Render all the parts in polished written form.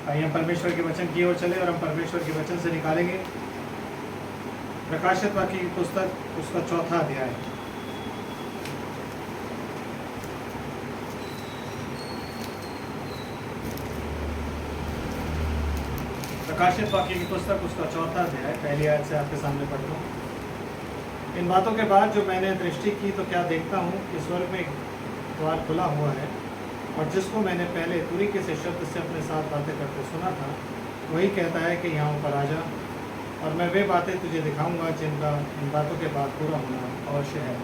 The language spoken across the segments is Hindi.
आइए हम परमेश्वर के वचन की ओर चले और हम परमेश्वर के वचन से निकालेंगे प्रकाशित वाक्य की पुस्तक उसका 4था अध्याय। प्रकाशित वाक्य की पुस्तक उसका 4था अध्याय पहली आयत से आपके सामने पढ़ रहा हूँ। इन बातों के बाद जो मैंने दृष्टि की तो क्या देखता हूँ कि स्वर्ग में एक द्वार खुला हुआ है, और जिसको मैंने पहले तुरीके से शब्द से अपने साथ बातें करते सुना था वही कहता है कि यहाँ ऊपर आ जा, और मैं वे बातें तुझे दिखाऊंगा जिनका इन बातों के बाद पूरा होना अवश्य है।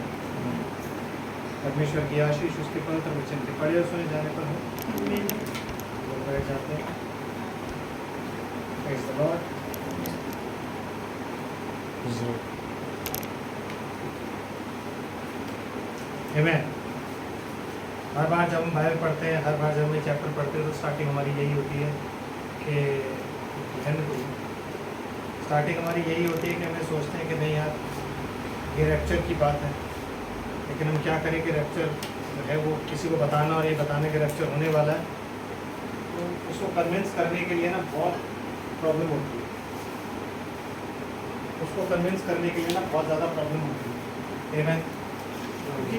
परमेश्वर की आशीष उसके पवित्र वचन के पढ़े और सुने जाने पर हो बैठ जाते हैं। Praise the Lord. Amen. हर बार जब हम बाइबल पढ़ते हैं, हर बार जब हम चैप्टर पढ़ते हैं तो स्टार्टिंग हमारी यही होती है कि स्टार्टिंग हमारी यही होती है कि हमें सोचते हैं कि नहीं यार ये रैप्चर की बात है, लेकिन हम क्या करें कि रैप्चर जो है वो किसी को बताना और ये बताने के रैप्चर होने वाला है, तो उसको कन्विंस करने के लिए ना बहुत प्रॉब्लम होती है। उसको कन्विंस करने के लिए ना बहुत ज़्यादा प्रॉब्लम होती है। Amen. क्योंकि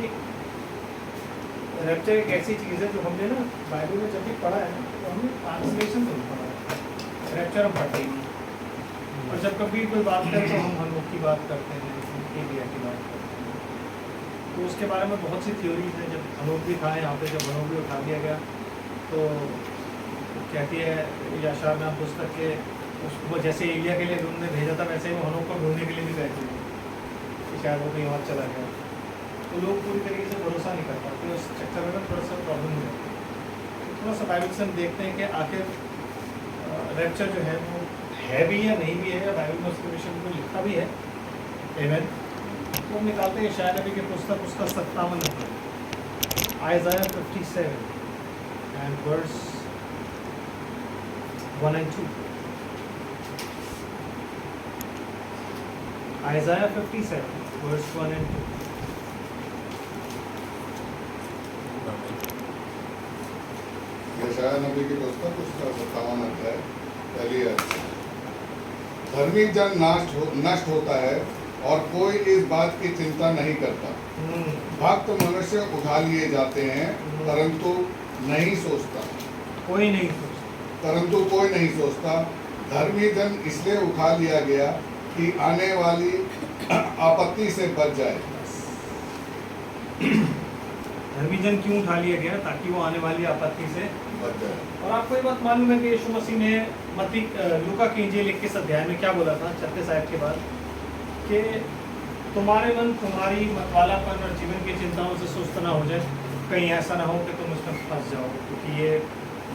रैप्चर एक ऐसी चीज़ है जो हमने ना बाइबल में जब भी पढ़ा है ना तो हमने ट्रांसलेशन तो नहीं पढ़ा है, रैप्चर हम पढ़ते ही नहीं। और जब कभी कोई बात करे तो हम हनोक की बात करते हैं, एलिया की बात करते हैं, तो उसके बारे में बहुत सी थ्योरीज हैं। जब हनोक भी था यहाँ पे, जब हनोक भी उठा दिया गया तो कहती है यशायाह नाम पुस्तक के उसको जैसे एलिया के लिए ढूंढने भेजा था वैसे ही वो हनोक को ढूंढने के लिए भी गए थे कि शायद वो कहीं और चला गया। तो लोग पूरी तरीके से भरोसा नहीं कर पाते, उस चक्कर में थोड़ा सा प्रॉब्लम हो जाती है। तो थोड़ा सा बाइबल से हम देखते हैं कि आखिर रैप्चर जो है वो है भी या नहीं भी है, या बाइबल में उसके विषय में लिखा भी है। आमेन। तो हम निकालते हैं यशायाह नबी की पुस्तक उसका 57 अध्याय, Isaiah 57 and verse 1 and 2। Isaiah 57 verse 1 and 2। यशायाह नबी की पुस्तक उसका 57 अध्याय पहली आयत। धर्मी जन नष्ट होता है और कोई इस बात की चिंता नहीं करता। भक्त मनुष्य उठा लिए जाते हैं परंतु नहीं सोचता, कोई नहीं सोचता, परंतु कोई नहीं सोचता। धर्मी जन इसलिए उठा लिया गया कि आने वाली आपत्ति से बच जाए। धर्मी जन क्यों उठा लिया गया? ताकि वो आने वाली आपत्ति से बच जाए। और आपको ये बात मालूम है कि यीशु मसीह ने लूका की इंजील 21 अध्याय में क्या बोला था 36 आयत के बाद, कि तुम्हारे मन तुम्हारी मतवालापन और जीवन की चिंताओं से सुस्त ना हो जाए, कहीं ऐसा ना हो कि तुम उसमें फंस जाओ, क्योंकि ये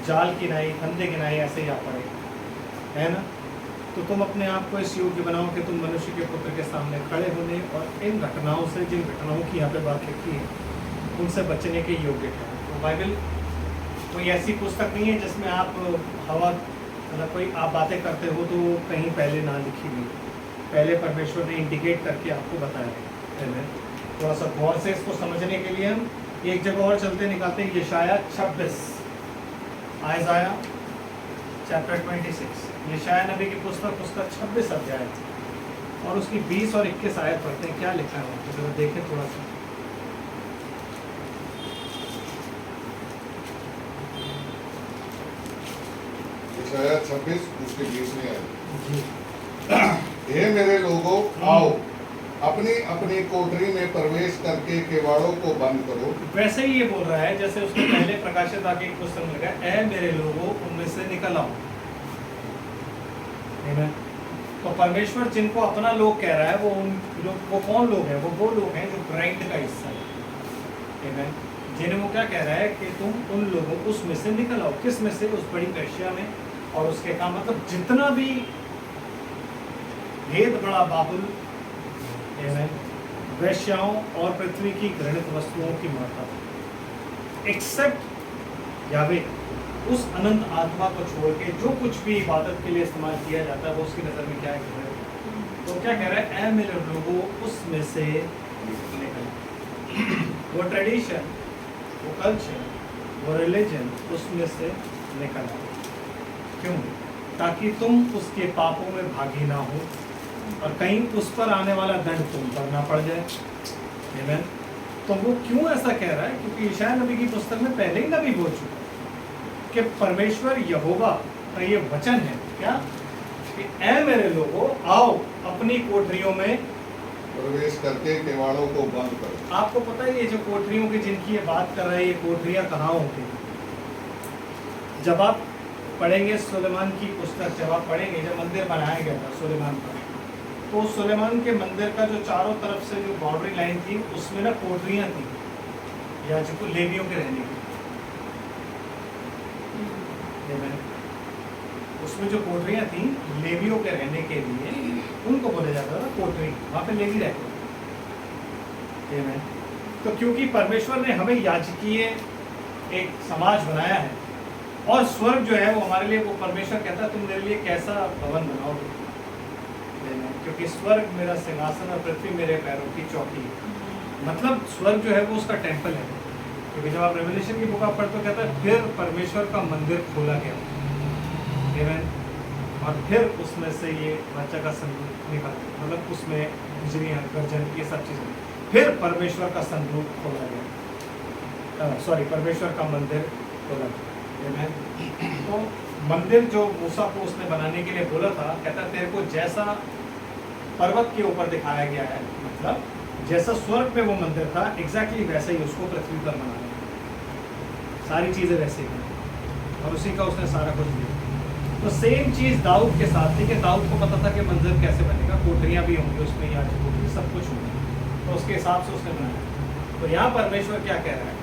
जाल की नाई फंदे की नाई ऐसे ही आ पड़े, है ना। तो तुम अपने आप को इस योग्य बनाओ कि तुम मनुष्य के पुत्र के सामने खड़े होने और इन घटनाओं से, जिन घटनाओं की यहाँ पे बात लिखी है, उनसे बचने के योग्य है। तो बाइबल कोई ऐसी पुस्तक नहीं है जिसमें आप हवा मतलब कोई आप बातें करते हो तो कहीं पहले ना लिखी हुई, पहले परमेश्वर ने इंडिकेट करके आपको बताया है। थोड़ा सा गौर से इसको समझने के लिए हम एक जगह और चलते निकालते हैं, यशायाह 26, आइज़ाया चैप्टर 26, यशायाह नबी की पुस्तक उसका 26 अध्याय और उसकी 20 और 21 आयत पढ़ते हैं। क्या लिखा है तो जरा देखें थोड़ा सा। यशायाह 26 उसके 20वीं आयत। हे मेरे लोगों, आओ अपनी अपनी कोठरी में प्रवेश करके किवाड़ों को बंद करो। वैसे ही ये बोल रहा है जैसे उसने पहले प्रकाशित वाक्य की पुस्तक में लिखा है, ऐ मेरे लोगों उनमें से निकल आओ। तो परमेश्वर जिनको अपना लोग कह रहा है वो कौन लोग हैं? वो लोग हैं जो ब्राइड का हिस्सा है, जिन्हें वो क्या कह रहा है कि तुम उन लोगों उसमें से निकल आओ। किस में से? उस बड़ी वेश्या में। और उसके काम मतलब जितना भी भेद बड़ा बाबुल, वेश्याओं और पृथ्वी की घृणित वस्तुओं की माता, एक्सेप्ट यावे, उस अनंत आत्मा को छोड़ के जो कुछ भी इबादत के लिए इस्तेमाल किया जाता है वो उसकी नज़र में क्या है? तो क्या कह रहा है? ऐ मेरे लोगों उसमें से निकल। वो ट्रेडिशन, वो कल्चर, वो रिलीजन उसमें से निकल आए। क्यों? ताकि तुम उसके पापों में भागी ना हो और कहीं उस पर आने वाला दंड तुम पर ना पड़ जाए। आमीन। तो वो क्यों ऐसा कह रहा है? क्योंकि यशायाह नबी की पुस्तक में पहले ही नबी बोल चुका है कि परमेश्वर यहोवा का ये वचन है क्या कि ऐ मेरे लोगों आओ अपनी कोठरियों में प्रवेश करके केवाड़ों को बंद करो। आपको पता है ये जो कोठरियों की जिनकी ये बात कर रहे हैं, ये कोठरियां कहाँ होती हैं? जब आप पढ़ेंगे सुलेमान की पुस्तक, जब आप पढ़ेंगे जब मंदिर बनाया गया था सुलेमान का, तो सुलेमान के मंदिर का जो चारों तरफ से जो बाउंड्री लाइन थी उसमें ना कोठरियां थी याजकों लेवियों के रहने की। उसमें जो कोठरियां थी लेवियों के रहने के लिए, उनको बोला जाता था कोठरी, वहाँ पे लेवी रहते थे। तो क्योंकि परमेश्वर ने हमें याजकीय एक समाज बनाया है और स्वर्ग जो है वो हमारे लिए, वो परमेश्वर कहता है तुम मेरे लिए कैसा भवन बनाओगे, क्योंकि स्वर्ग मेरा सिंहासन और पृथ्वी मेरे पैरों की चौकी है। मतलब स्वर्ग जो है वो उसका टेम्पल है। क्योंकि जब आप रेवल्यूशन की बुक आप पढ़ते हो कहता है फिर परमेश्वर का मंदिर खोला गया और फिर उसमें से ये बच्चा का संदूक निकाला, मतलब उसमें बिजलियाँ गर्जन ये सब चीज़ें, फिर परमेश्वर का संदूक खोला गया, सॉरी परमेश्वर का मंदिर खोला गया। तो मंदिर जो मूसा को उसने बनाने के लिए बोला था, कहता तेरे को जैसा पर्वत के ऊपर दिखाया गया है, मतलब जैसा स्वर्ग में वो मंदिर था एग्जैक्टली वैसे ही उसको पृथ्वी पर बनाना है, सारी चीज़ें वैसे ही और उसी का उसने सारा कुछ दिया। तो सेम चीज़ दाऊद के साथ थी कि दाऊद को पता था कि मंदिर कैसे बनेगा, कोठरियाँ भी होंगी उसमें, याजक होंगे, सब कुछ होगा, तो उसके हिसाब से उसने बनाया। तो यहाँ परमेश्वर क्या कह रहा है?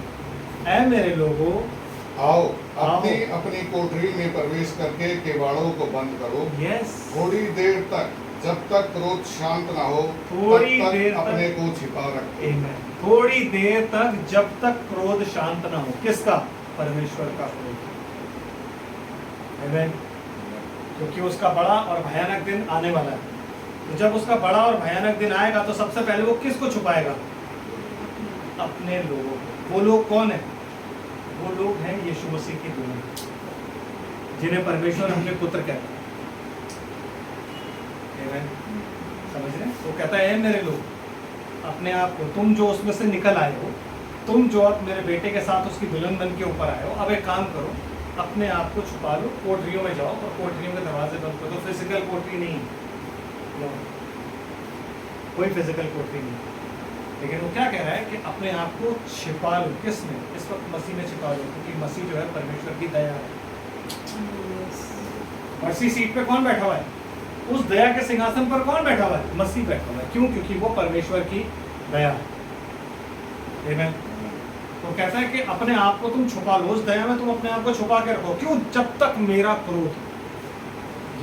ऐ मेरे लोगों आओ अपनी कोठरी में प्रवेश करके केवाड़ों को बंद करो। यस, थोड़ी देर तक, जब तक क्रोध शांत ना हो, थोड़ी तब देर तक तक अपने को छिपा रखो। आमीन। थोड़ी देर तक, जब तक क्रोध शांत ना हो। किसका? परमेश्वर का क्रोध। आमीन। क्योंकि उसका बड़ा और भयानक दिन आने वाला है। तो जब उसका बड़ा और भयानक दिन आएगा तो सबसे पहले वो किसको छुपाएगा? अपने लोगों को। वो लोग कौन है? वो लोग हैं यीशु मसीह की दुनिया, जिन्हें परमेश्वर अपने पुत्र कहता है। समझ रहे? वो कहता है मेरे लोग अपने आप को, तुम जो उसमें से निकल आए हो, तुम जो अब मेरे बेटे के साथ उसकी दुल्हन बन के ऊपर आए हो, अब एक काम करो, अपने आप को छुपा लो, कोठरियों में जाओ और कोठरियों के दरवाजे बंद कर दो। फिजिकल कोठरी नहीं है, कोई फिजिकल कोठरी नहीं, लेकिन वो क्या कह रहा है कि अपने आप को छिपा लो। किसमें? इस वक्त मसीह में छिपा लो, क्योंकि मसीह जो है परमेश्वर की दया है। मसीह सीट पे कौन बैठा हुआ है? उस दया के सिंहासन पर कौन बैठा हुआ है? मसीह बैठा हुआ है। क्यों? क्योंकि वो परमेश्वर की दया है। आमीन। तो कहता है कि अपने आप को तुम छुपा लो, उस दया में तुम अपने आप को छुपा के रखो। क्यों? जब तक मेरा क्रोध,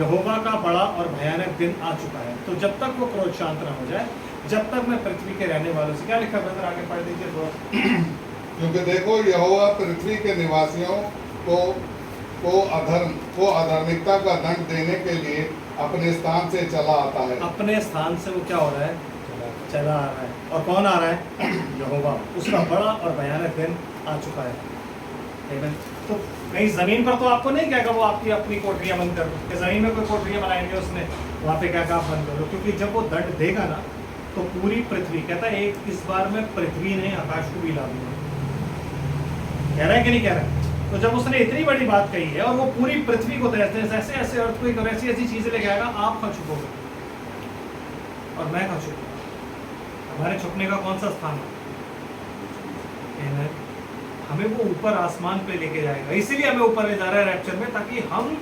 यहोवा का बड़ा और भयानक दिन आ चुका है, तो जब तक वो क्रोध शांत ना हो जाए, जब तक मैं पृथ्वी के रहने वालों से, क्या लिखा ब्रदर आगे पढ़ दीजिए थोड़ा। क्योंकि देखो यहोवा पृथ्वी के निवासियों को अधर्मिकता का दंड देने के लिए अपने स्थान से चला आता है। अपने स्थान से वो क्या हो रहा है? चला आ रहा है। और कौन आ रहा है? यहोवा। उसका बड़ा और भयानक दिन आ चुका है। आमीन। तो कहीं जमीन पर तो आपको नहीं कहेगा वो आपकी अपनी कोठरियां बंद कर दो, जमीन में कोई कोठरियां बनाएंगे उसने, वहाँ पे क्या आप बंद करो, क्योंकि जब वो दंड देगा ना तो पूरी पृथ्वी, कहता है एक इस बार में पृथ्वी ने आकाश को भी हिला दूंगा। कह रहा है कि नहीं कह रहा है? तो जब उसने इतनी बड़ी बात कही है और वो पूरी पृथ्वी को ऐसे ऐसे अर्थक्वेक और ऐसी ऐसी चीजें लेके आएगा, आप कहाँ छुपोगे और मैं कहाँ छुपूंगा? हमारे छुपने का कौन सा स्थान है? हमें वो ऊपर आसमान पे लेके जाएगा, इसीलिए हमें ऊपर ले जा रहा है रैप्चर में, ताकि हम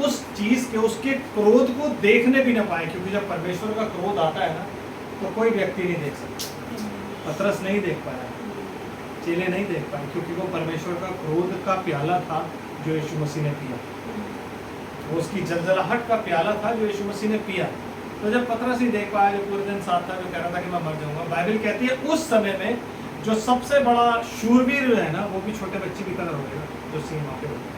उस चीज के, उसके क्रोध को देखने भी ना पाए। क्योंकि जब परमेश्वर का क्रोध आता है ना तो कोई व्यक्ति नहीं देख सकता। पतरस नहीं देख पाया, चेले नहीं देख पाए, क्योंकि वो परमेश्वर का क्रोध का प्याला था जो यीशु मसीह ने पिया, वो उसकी जलजलाहट का प्याला था जो यीशु मसीह ने पिया। तो जब पतरस नहीं देख पाया, जो पूरे दिन साथ था, जो कह रहा था कि मैं मर जाऊंगा, बाइबल कहती है उस समय में जो सबसे बड़ा शूरवीर है ना, वो भी छोटे बच्चे की तरह हो गया, जो सीमा पे हो गया।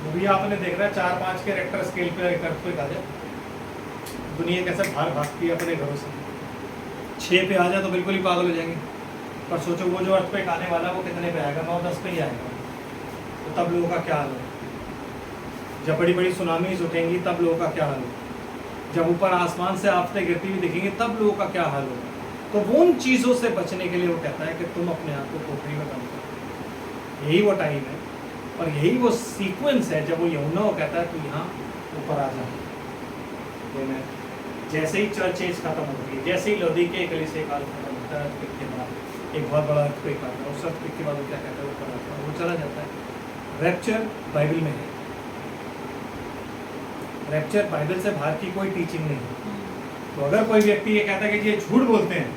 वो भी आपने देख रहा है 4-5 के रेक्टर स्केल पे कोई आ जाए, दुनिया कैसे बाहर भागती है अपने घरों से, 6 पे आ जाए तो बिल्कुल ही पागल हो जाएंगे। पर सोचो वो जो अर्थ पे आने वाला वो कितने पे आएगा? 9-10 पे ही आएगा। तो तब लोगों का क्या हाल है? जब बड़ी बड़ी सुनामीज उठेंगी तब लोगों का क्या हाल होगा, जब ऊपर आसमान से आफतें गिरती हुई दिखेंगी तब लोगों का क्या हाल होगा। तो वो उन चीज़ों से बचने के लिए वो कहता है कि तुम अपने आप को कोठरी में बंद करो। यही वो टाइम है और यही वो सीक्वेंस है जब वो यूहन्ना को कहता है तू यहाँ ऊपर आ जा। जैसे ही चर्च एज खत्म होती है, जैसे ही लौदीकिया कलीसिया काल खत्म होता है, अर्थक्वेक के बाद एक बहुत बड़ा अर्थक्वेक आता है, उस अर्थक्वेक के बाद वो क्या कहता है, ऊपर आता है, वो चला जाता है। रैप्चर बाइबल में है, रैप्चर बाइबल से बाहर की कोई टीचिंग नहीं है। तो अगर कोई व्यक्ति ये कहता है कि ये झूठ बोलते हैं,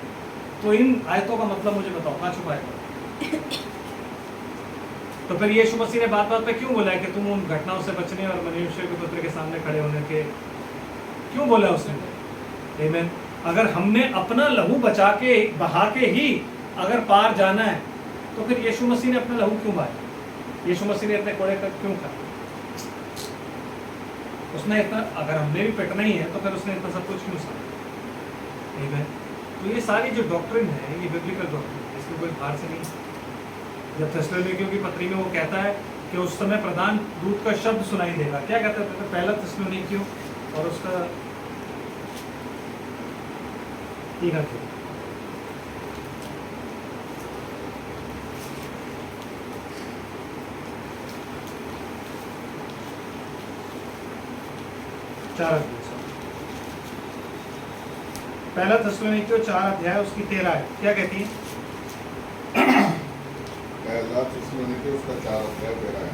तो इन आयतों का मतलब मुझे बताओ कहाँ छुपाएगा। तो फिर यीशु मसीह ने बात बात पे क्यों बोला है कि तुम उन घटनाओं से बचने और मनुष्य के पुत्र के सामने खड़े होने के, क्यों बोला उसने? आमीन। अगर हमने अपना लहू बचा के बहा के ही अगर पार जाना है, तो फिर यीशु मसीह ने अपना लहू क्यों बहाया? यीशु मसीह ने इतने कोड़े क्यों खाए? उसने इतना, अगर हमने भी पिटना ही है तो फिर उसने इतना सब कुछ क्यों सहा? आमीन। तो ये सारी जो डॉक्ट्रिन है ये बिब्लिकल डॉक्ट्रिन है, इसमें कोई बाहर से नहीं। जब थिस्सलुनीकियों की पत्री में वो कहता है कि उस समय प्रधान दूत का शब्द सुनाई देगा, क्या कहता है? पहला थिस्सलुनीकियों और उसका 3 अध्याय। पहला थिस्सलुनीकियों 4 अध्याय उसकी 13 है, क्या कहती है? पहला थिस्सलुनीकियों उसका 4 अध्याय 13 है।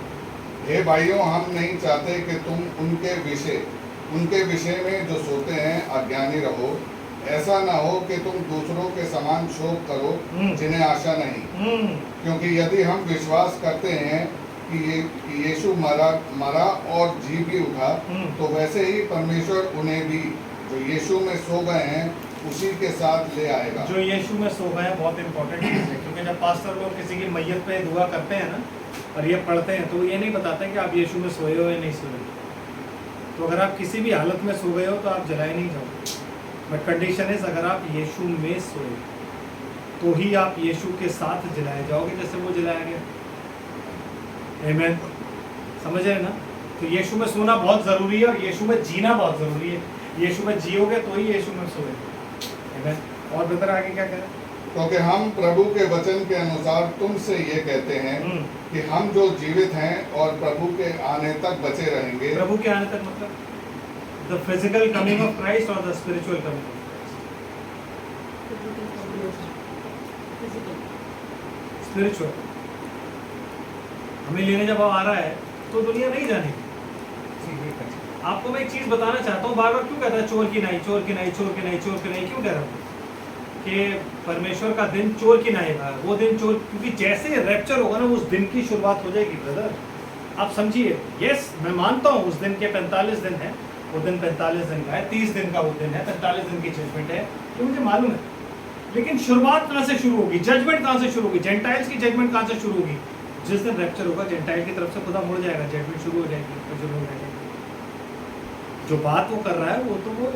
हे भाइयों, हम नहीं चाहते कि तुम उनके विषय में जो सोते हैं अज्ञानी रहो। ऐसा ना हो कि तुम दूसरों के समान शोक करो जिन्हें आशा नहीं। क्योंकि यदि हम विश्वास करते हैं कि यीशु मरा और जी भी उठा, तो वैसे ही परमेश्वर उन्हें भी जो यीशु में सो गए हैं उसी के साथ ले आएगा। जो यीशु में सो गए हैं बहुत इंपॉर्टेंट चीज़ है, क्योंकि जब पास्टर लोग किसी की मैयत पे दुआ करते हैं ना और ये पढ़ते हैं, तो ये नहीं बताते कि आप यीशु में सोए हो या नहीं सोए। तो अगर आप किसी भी हालत में सो गए हो तो आप जलाए नहीं जाओगे, बट कंडीशन इज अगर आप यीशु में सोए तो ही आप यीशु के साथ जलाए जाओगे जैसे वो जलाया गया। आमीन। समझ रहे ना? तो यीशु में सोना बहुत ज़रूरी है और यीशु में जीना बहुत ज़रूरी है। यीशु में जियोगे तो ही यीशु में सोए। आमीन। और बेहतर आगे क्या करें? क्योंकि हम प्रभु के वचन के अनुसार तुमसे ये कहते हैं कि हम जो जीवित हैं और प्रभु के आने तक बचे रहेंगे। प्रभु के आने तक मतलब the physical coming of Christ और the spiritual coming of Christ. Spiritual हमें लेने जब आ रहा है तो दुनिया नहीं जानेगी। आपको मैं एक चीज बताना चाहता हूँ, बार बार क्यों कहता है चोर की नाई, चोर की नाई, चोर की नाई, चोर की नाई, क्यों कह रहा हूँ कि परमेश्वर का दिन चोर की नाई था। वो दिन चोर, क्योंकि जैसे रैप्चर होगा ना उस दिन की शुरुआत हो जाएगी ब्रदर। आप समझिए, यस मैं मानता हूँ उस दिन के 45 दिन है, वो दिन 45 दिन का है, 30 दिन का वो दिन है, 45 दिन की जजमेंट है, तो मुझे मालूम है। लेकिन शुरुआत कहाँ से शुरू होगी? जजमेंट कहाँ से शुरू होगी? जेंटाइल्स की जजमेंट कहाँ से शुरू होगी? जिस दिन रैप्चर होगा जेंटाइल की तरफ से खुदा मुड़ जाएगा, जजमेंट शुरू हो जाएगी। जो बात वो कर रहा है वो तो वो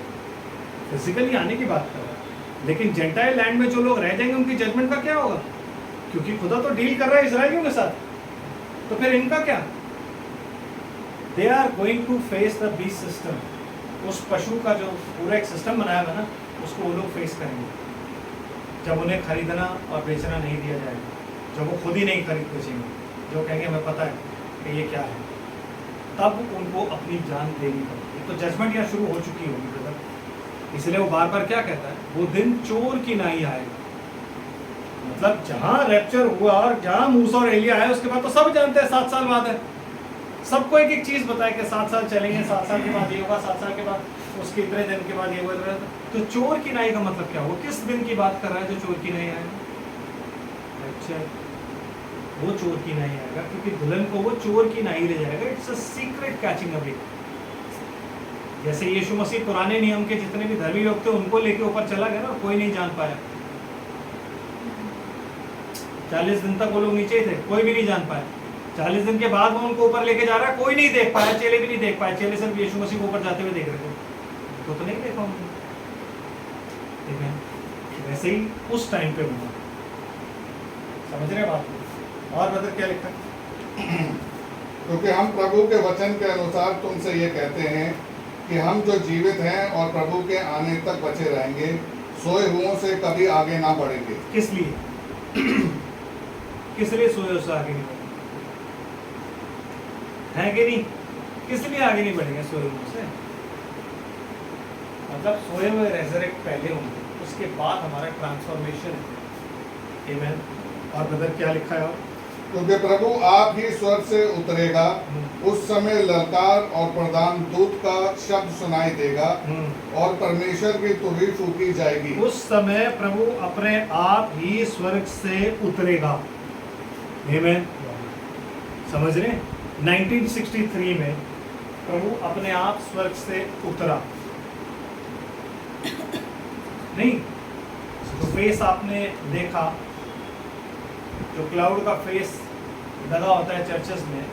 फिजिकली आने की बात कर रहा है, लेकिन जेंटाइल लैंड में जो लोग रह जाएंगे उनकी जजमेंट का क्या होगा? क्योंकि खुदा तो डील कर रहा है इजराइलियों के साथ, तो फिर इनका क्या? They are going to face the beast system. उस पशु का जो पूरा एक सिस्टम बनाया हुआ ना, उसको वो लोग फेस करेंगे जब उन्हें खरीदना और बेचना नहीं दिया जाएगा, जब वो खुद ही नहीं खरीद बेचेंगे, जो कहेंगे हमें पता है कि ये क्या है, तब उनको अपनी जान देनी पड़ेगी। तो जजमेंट यहाँ शुरू हो चुकी होगी ब्रदर। इसलिए वो बार बार क्या कहता है, वो दिन चोर की नाई आएगा। मतलब जहाँ रैप्चर हुआ और जहाँ मूसा और एलिया आया उसके बाद तो सब जानते हैं 7 साल बाद है। सबको एक एक चीज़ बताए कि 7 साल चलेंगे, 7 साल के बाद ये होगा, 7 साल के बाद उसके इतने दिन के बाद ये होगा। तो चोर की नाई का मतलब क्या? वो किस दिन की बात कर रहा है जो चोर की नाई आएगा? अच्छा, वो चोर की नाई आएगा क्योंकि दुल्हन को वो चोर की नाई ले जाएगा। It's a secret catching away. जैसे यीशु मसीह पुराने नियम के जितने भी धर्मी लोग थे उनको लेके ऊपर चला गया ना, कोई नहीं जान पाया। 40 दिन तक वो लोग नीचे ही थे, कोई भी नहीं जान पाया। 40 दिन के बाद वो उनको ऊपर लेके जा रहा है, कोई नहीं देख पाया, चेले भी नहीं देख पाए। चेले सिर्फ यीशु मसीह को ऊपर जाते हुए देख रहे थे, तो नहीं देखा उन्होंने। ठीक है, वैसे ही उस टाइम पे हुआ। समझ रहे बात को? और बदर क्या लिखा? क्योंकि हम प्रभु के वचन के अनुसार तुमसे ये कहते हैं कि हम जो जीवित हैं और प्रभु के आने तक बचे रहेंगे, सोए हुओं से कभी आगे ना बढ़ेंगे। किस लिए किस लिए सोए हुए से आगे नहीं बढ़ेंगे? है कि नहीं? किस लिए आगे नहीं बढ़ेंगे सोए हुए से? मतलब सोए हुए रेजरेक्ट पहले होंगे, उसके बाद हमारा ट्रांसफॉर्मेशन है। आमेन। और ब्रदर क्या लिखा है? और क्योंकि प्रभु आप ही स्वर्ग से उतरेगा, उस समय ललकार और प्रधान दूत का शब्द सुनाई देगा और परमेश्वर की तुरही फूंकी जाएगी। उस समय प्रभु अपने आप ही स्वर्ग से उतरेगा। आमेन। समझ रहे? 1963 में प्रभु अपने आप स्वर्ग से उतरा। नहीं तो फेस आपने देखा, जो क्लाउड का फेस लगा होता है चर्चेस में,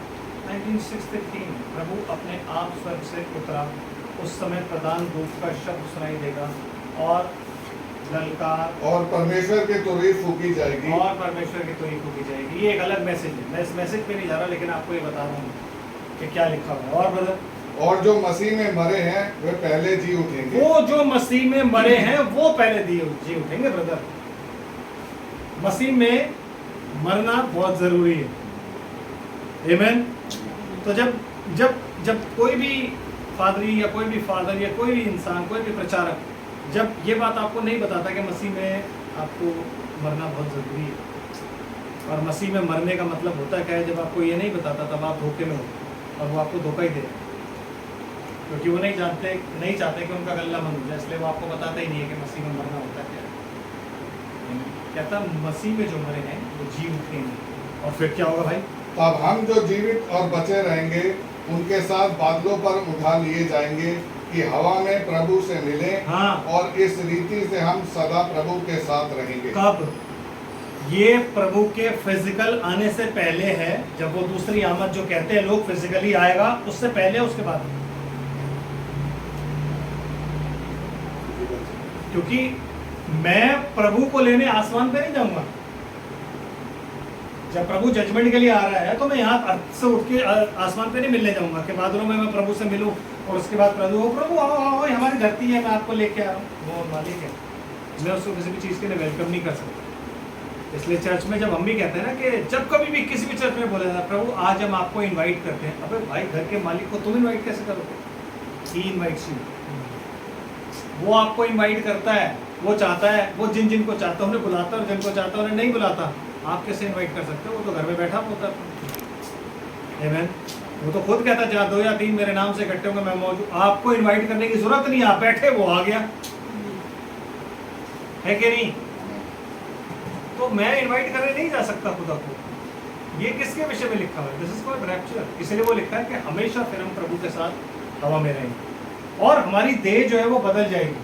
1963 में प्रभु अपने आप स्वर्ग से उतरा। उस समय प्रधान दूत का शब्द सुनाई देगा और ललकार और परमेश्वर की तुरही फूंकी जाएगी। और परमेश्वर की तुरही फूंकी जाएगी। ये एक अलग मैसेज है, मैं इस मैसेज पे नहीं जा रहा, लेकिन आपको ये बता रहा हूँ कि क्या लिखा हुआ है। और ब्रदर, और जो मसीह में मरे हैं वे पहले जी उठेंगे। वो जो मसीह में मरे हैं वो पहले जी उठेंगे। ब्रदर, मसीह में मरना बहुत जरूरी है। आमेन। तो जब कोई भी पादरी या कोई भी फादर या कोई भी इंसान, कोई भी प्रचारक, जब ये बात आपको नहीं बताता कि मसीह में आपको मरना बहुत ज़रूरी है, और मसीह में मरने का मतलब होता क्या है, जब आपको ये नहीं बताता तब आप धोखे में हो, और वो आपको धोखा ही दे, क्योंकि वो नहीं चाहते कि उनका गल्ला बंद हो जाए, इसलिए वो आपको बताता ही नहीं है कि मसीह में मरना होता क्या है। कहता मसीह में जो मरे हैं वो जी उठेंगे। और फिर क्या होगा भाई? तब हम जो जीवित और बचे रहेंगे उनके साथ बादलों पर उठा लिए जाएंगे कि हवा में प्रभु से मिले। हाँ। और इस रीति से हम सदा प्रभु के साथ रहेंगे। कब? ये प्रभु के फिजिकल आने से पहले है, जब वो दूसरी आमद जो कहते हैं लोग फिजिकली आएगा, उससे पहले उसके बाद। क्योंकि मैं प्रभु को लेने आसमान पे नहीं जाऊंगा। जब प्रभु जजमेंट के लिए आ रहा है तो मैं यहाँ अर्थ से उठ के आसमान पे नहीं मिलने जाऊंगा कि बादलों में मैं प्रभु से मिलूं और उसके बाद प्रभु आओ आओ, ये हमारी धरती है, मैं आपको लेके आ रहा हूँ। वो मालिक है, मैं उसको किसी भी चीज़ के लिए वेलकम नहीं कर सकता। इसलिए चर्च में जब हम भी कहते हैं ना कि जब कभी भी किसी भी चर्च में बोला जाता है प्रभु आज हम आपको इन्वाइट करते हैं, अबे भाई घर के मालिक को तुम इन्वाइट कैसे करोगे? ही इन्वाइट्स यू। वो आपको इन्वाइट करता है, वो चाहता है, वो जिनको चाहता है उन्हें बुलाता है और जिनको चाहता है उन्हें नहीं बुलाता। आप कैसे इनवाइट कर सकते हो? वो तो घर में बैठा होता है। आमेन। वो तो खुद कहता है जहाँ 2 या 3 मेरे नाम से इकट्ठे होंगे मैं मौजूद। आपको इनवाइट करने की जरूरत नहीं, आप बैठे वो आ गया, है कि नहीं? तो मैं इनवाइट करने नहीं जा सकता खुदा को। ये किसके विषय में लिखा हुआ है? This is called rapture. इसलिए वो लिखा है कि हमेशा फिर हम प्रभु के साथ हवा में रहेंगे और हमारी देह जो है वो बदल जाएगी।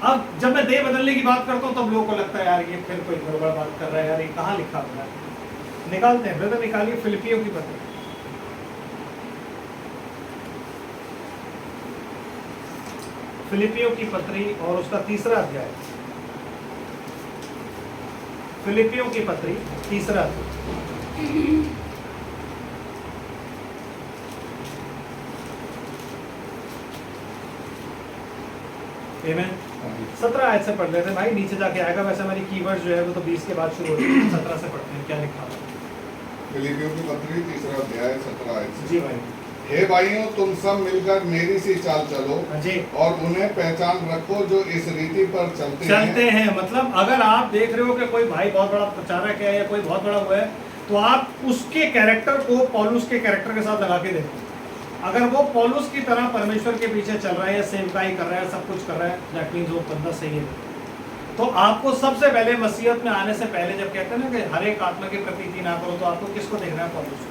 अब जब मैं देह बदलने की बात करता हूँ तब लोगों को लगता है यार ये फिर कोई गड़बड़ बात कर रहा है, यार ये कहाँ लिखा हुआ है। निकालते हैं ब्रदर, निकालिए फिलिपियों की पत्री, फिलिपियों की पत्री और उसका 3रा अध्याय। फिलिपियों की पत्री 3रा अध्याय। आमीन। 17 आयत से पढ़ लेते हैं भाई, नीचे जाके आएगा। वैसे हमारी कीवर्ड जो है वो तो 20 के बाद शुरू होती है। 17 से पढ़ते हैं क्या लिखा है। फिलिपियों की पत्री 3रा अध्याय 17 आयत से। जी भाई। हे भाइयों, तुम सब मिलकर मेरी सी चाल चलो जी। और उन्हें पहचान रखो जो इस रीति पर चलते हैं। मतलब अगर आप देख रहे हो कि कोई भाई बहुत बड़ा प्रचारक है या कोई बहुत बड़ा हुआ है, तो आप उसके कैरेक्टर को पौलुस के कैरेक्टर के साथ लगा के देखो। अगर वो पौलुस की तरह परमेश्वर के पीछे चल रहा है या सेवकाई कर रहा है, सब कुछ कर रहा है, दैट मीन्स वो बंदा सही है। तो आपको सबसे पहले मसीहत में आने से पहले जब कहते हैं ना कि हर एक आत्मा की प्रतीति ना करो, तो आपको किसको देखना है? पौलुस।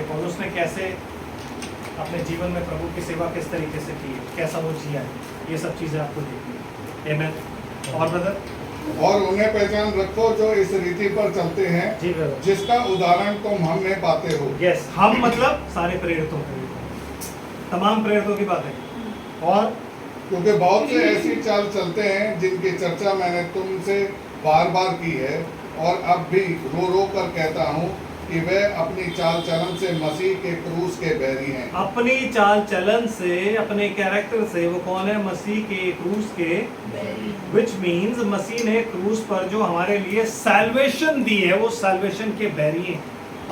पौलुस ने कैसे अपने जीवन में प्रभु की सेवा किस तरीके से की है, कैसा वो जिया है, ये सब चीजें आपको देखनी है। आमीन। और ब्रदर, और उन्हें पहचान रखो जो इस रीति पर चलते हैं, जी ब्रदर, जिसका उदाहरण तुम हमने पाते हो। यस, हम मतलब सारे प्रेरितों के, तमाम प्रेरितों की बात है। और क्योंकि बहुत से ऐसी चाल चलते हैं जिनकी चर्चा मैंने तुमसे बार बार की है और अब भी रो रो कर कहता हूँ, कि वे अपनी चाल चलन से मसीह के क्रूस के बैरी हैं। अपनी चाल चलन से, अपने कैरेक्टर से वो कौन है? मसीह के क्रूस के, विच मीन्स मसीह ने क्रूस पर जो हमारे लिए सैल्वेशन दी है वो सैल्वेशन के बैरी हैं।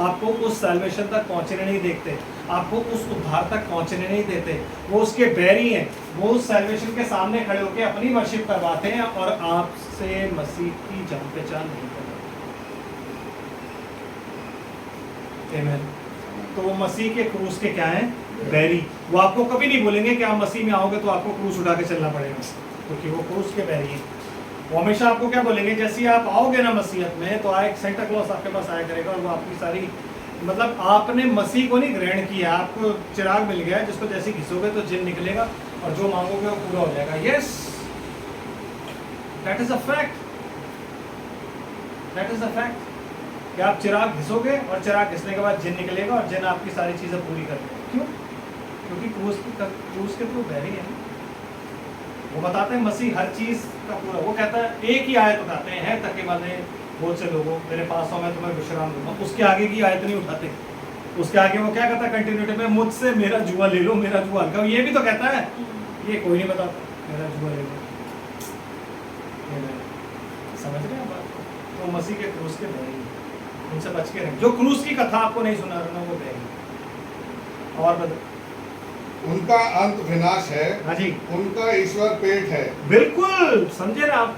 आपको उस सैल्वेशन तक पहुंचने नहीं देखते, आपको उस उद्धार तक पहुंचने नहीं देते, वो उसके बैरी हैं। वो उस सैल्वेशन के सामने खड़े होकर अपनी वर्शिप करवाते हैं और आपसे मसीह की जान पहचान नहीं करते। आमीन। तो वो मसीह के क्रूस के क्या हैं? बैरी। वो आपको कभी नहीं बोलेंगे कि आप मसीह में आओगे तो आपको क्रूस उठा के चलना पड़ेगा, क्योंकि वो क्रूस के बैरी हैं। वो हमेशा आपको क्या बोलेंगे? जैसे ही आप आओगे ना मसीहत में, तो एक सेंटा क्लॉज आपके पास आया करेगा और वो आपकी सारी, मतलब आपने मसीह को नहीं ग्रहण किया, आपको चिराग मिल गया है जिसको जैसे घिसोगे तो जिन निकलेगा और जो मांगोगे वो पूरा हो जाएगा। Yes, that is a fact, that is a fact कि आप चिराग घिसोगे और चिराग घिसने के बाद जिन निकलेगा और जिन आपकी सारी चीजें पूरी कर देगा। क्यों? क्योंकि क्रूस के थ्रू बैरी है। वो बताते हैं मसीह हर चीज का पूरा, वो कहता है एक ही आयत उठाते हैं, तके वाले बहुत से लोगों मेरे पास आओ मैं तुम्हें विश्राम दूंगा। उसके आगे की आयत नहीं उठाते। उसके आगे वो क्या कहता है कंटिन्यूटी में? मुझसे मेरा जुआ ले लो, मेरा जुआ हल्का। ये भी तो कहता है, ये कोई नहीं बताता मेरा जुआ ले लो। समझ रहे हैं बात? तो मसीह के क्रूस के बैरी, उनसे बच के रहें। जो क्रूस की कथा आपको नहीं सुना रहा वो बैरी। और बता, उनका अंत विनाश है। हाँ जी, उनका ईश्वर पेट है। बिल्कुल समझे ना आप?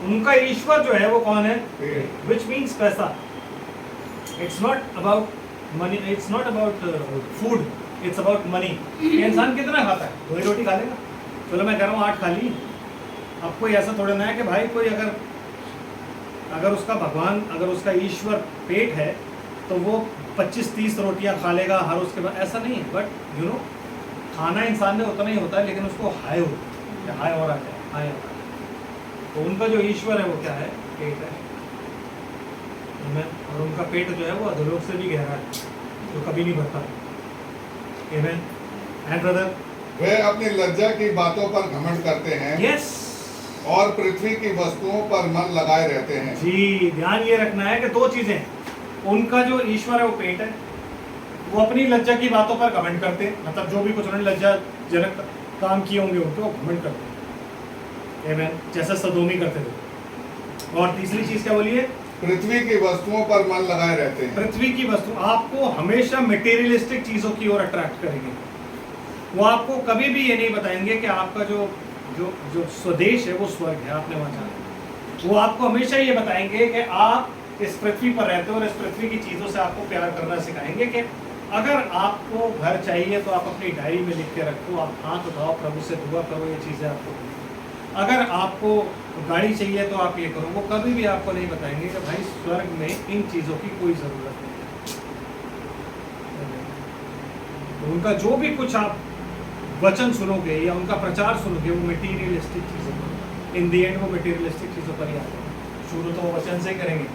उनका ईश्वर जो है वो कौन है? पेट। विच मीन्स पैसा। It's not about money, it's not about food, it's about money. इंसान कितना खाता है? 2 ही रोटी खा लेगा। चलो मैं कह रहा हूँ 8 खा ली। अब कोई ऐसा थोड़ा ना है कि भाई कोई अगर उसका भगवान, अगर उसका ईश्वर पेट है तो वो 25-30 रोटियां खा लेगा हर उसके बाद, ऐसा नहीं है। बट यू नो, खाना इंसान में उतना ही होता है, लेकिन उसको हाई होता है, हाई और आ जाए, हाई होता है। तो उनका जो ईश्वर है वो क्या है? पेट है। और उनका पेट जो है वो अधोलोक से भी गहरा है, जो कभी नहीं भरता। आमीन। एंड ब्रदर, वे अपनी लज्जा की बातों पर घमंड करते हैं। यस, और पृथ्वी की वस्तुओं पर मन लगाए रहते हैं। जी, ध्यान ये रखना है कि 2 चीजें, उनका जो ईश्वर है वो पेट है, वो अपनी लज्जा की बातों पर घमंड करते हैं, मतलब जो भी कुछ उन्होंने लज्जाजनक काम किए होंगे उनको वो घमंड करते हैं। आमीन। जैसे सदोमी करते थे। और तीसरी चीज क्या बोलिए? पृथ्वी की वस्तुओं पर मन लगाए रहते हैं। पृथ्वी की वस्तु आपको हमेशा मटेरियलिस्टिक चीजों की ओर अट्रैक्ट करेंगे। वो आपको कभी भी ये नहीं बताएंगे कि आपका जो जो जो स्वदेश है वो स्वर्ग है, आपने वहां जाना। वो आपको हमेशा ये बताएंगे कि आप इस पृथ्वी पर रहते हो और इस पृथ्वी की चीजों से आपको प्यार करना सिखाएंगे कि अगर आपको घर चाहिए तो आप अपनी डायरी में लिख के रखो, आप हाथ उठाओ, प्रभु से दुआ करो, ये चीजें आपको। अगर आपको गाड़ी चाहिए तो आप ये करो। वो कभी भी आपको नहीं बताएंगे कि भाई स्वर्ग में इन चीजों की कोई जरूरत नहीं है। तो उनका जो भी कुछ आप वचन सुनोगे या उनका प्रचार सुनोगे वो मटेरियलिस्टिक चीज़ों पर, इन दी एंड वो मटेरियलिस्टिक चीज़ों पर ही आते हैं। शुरू तो वो वचन से करेंगे,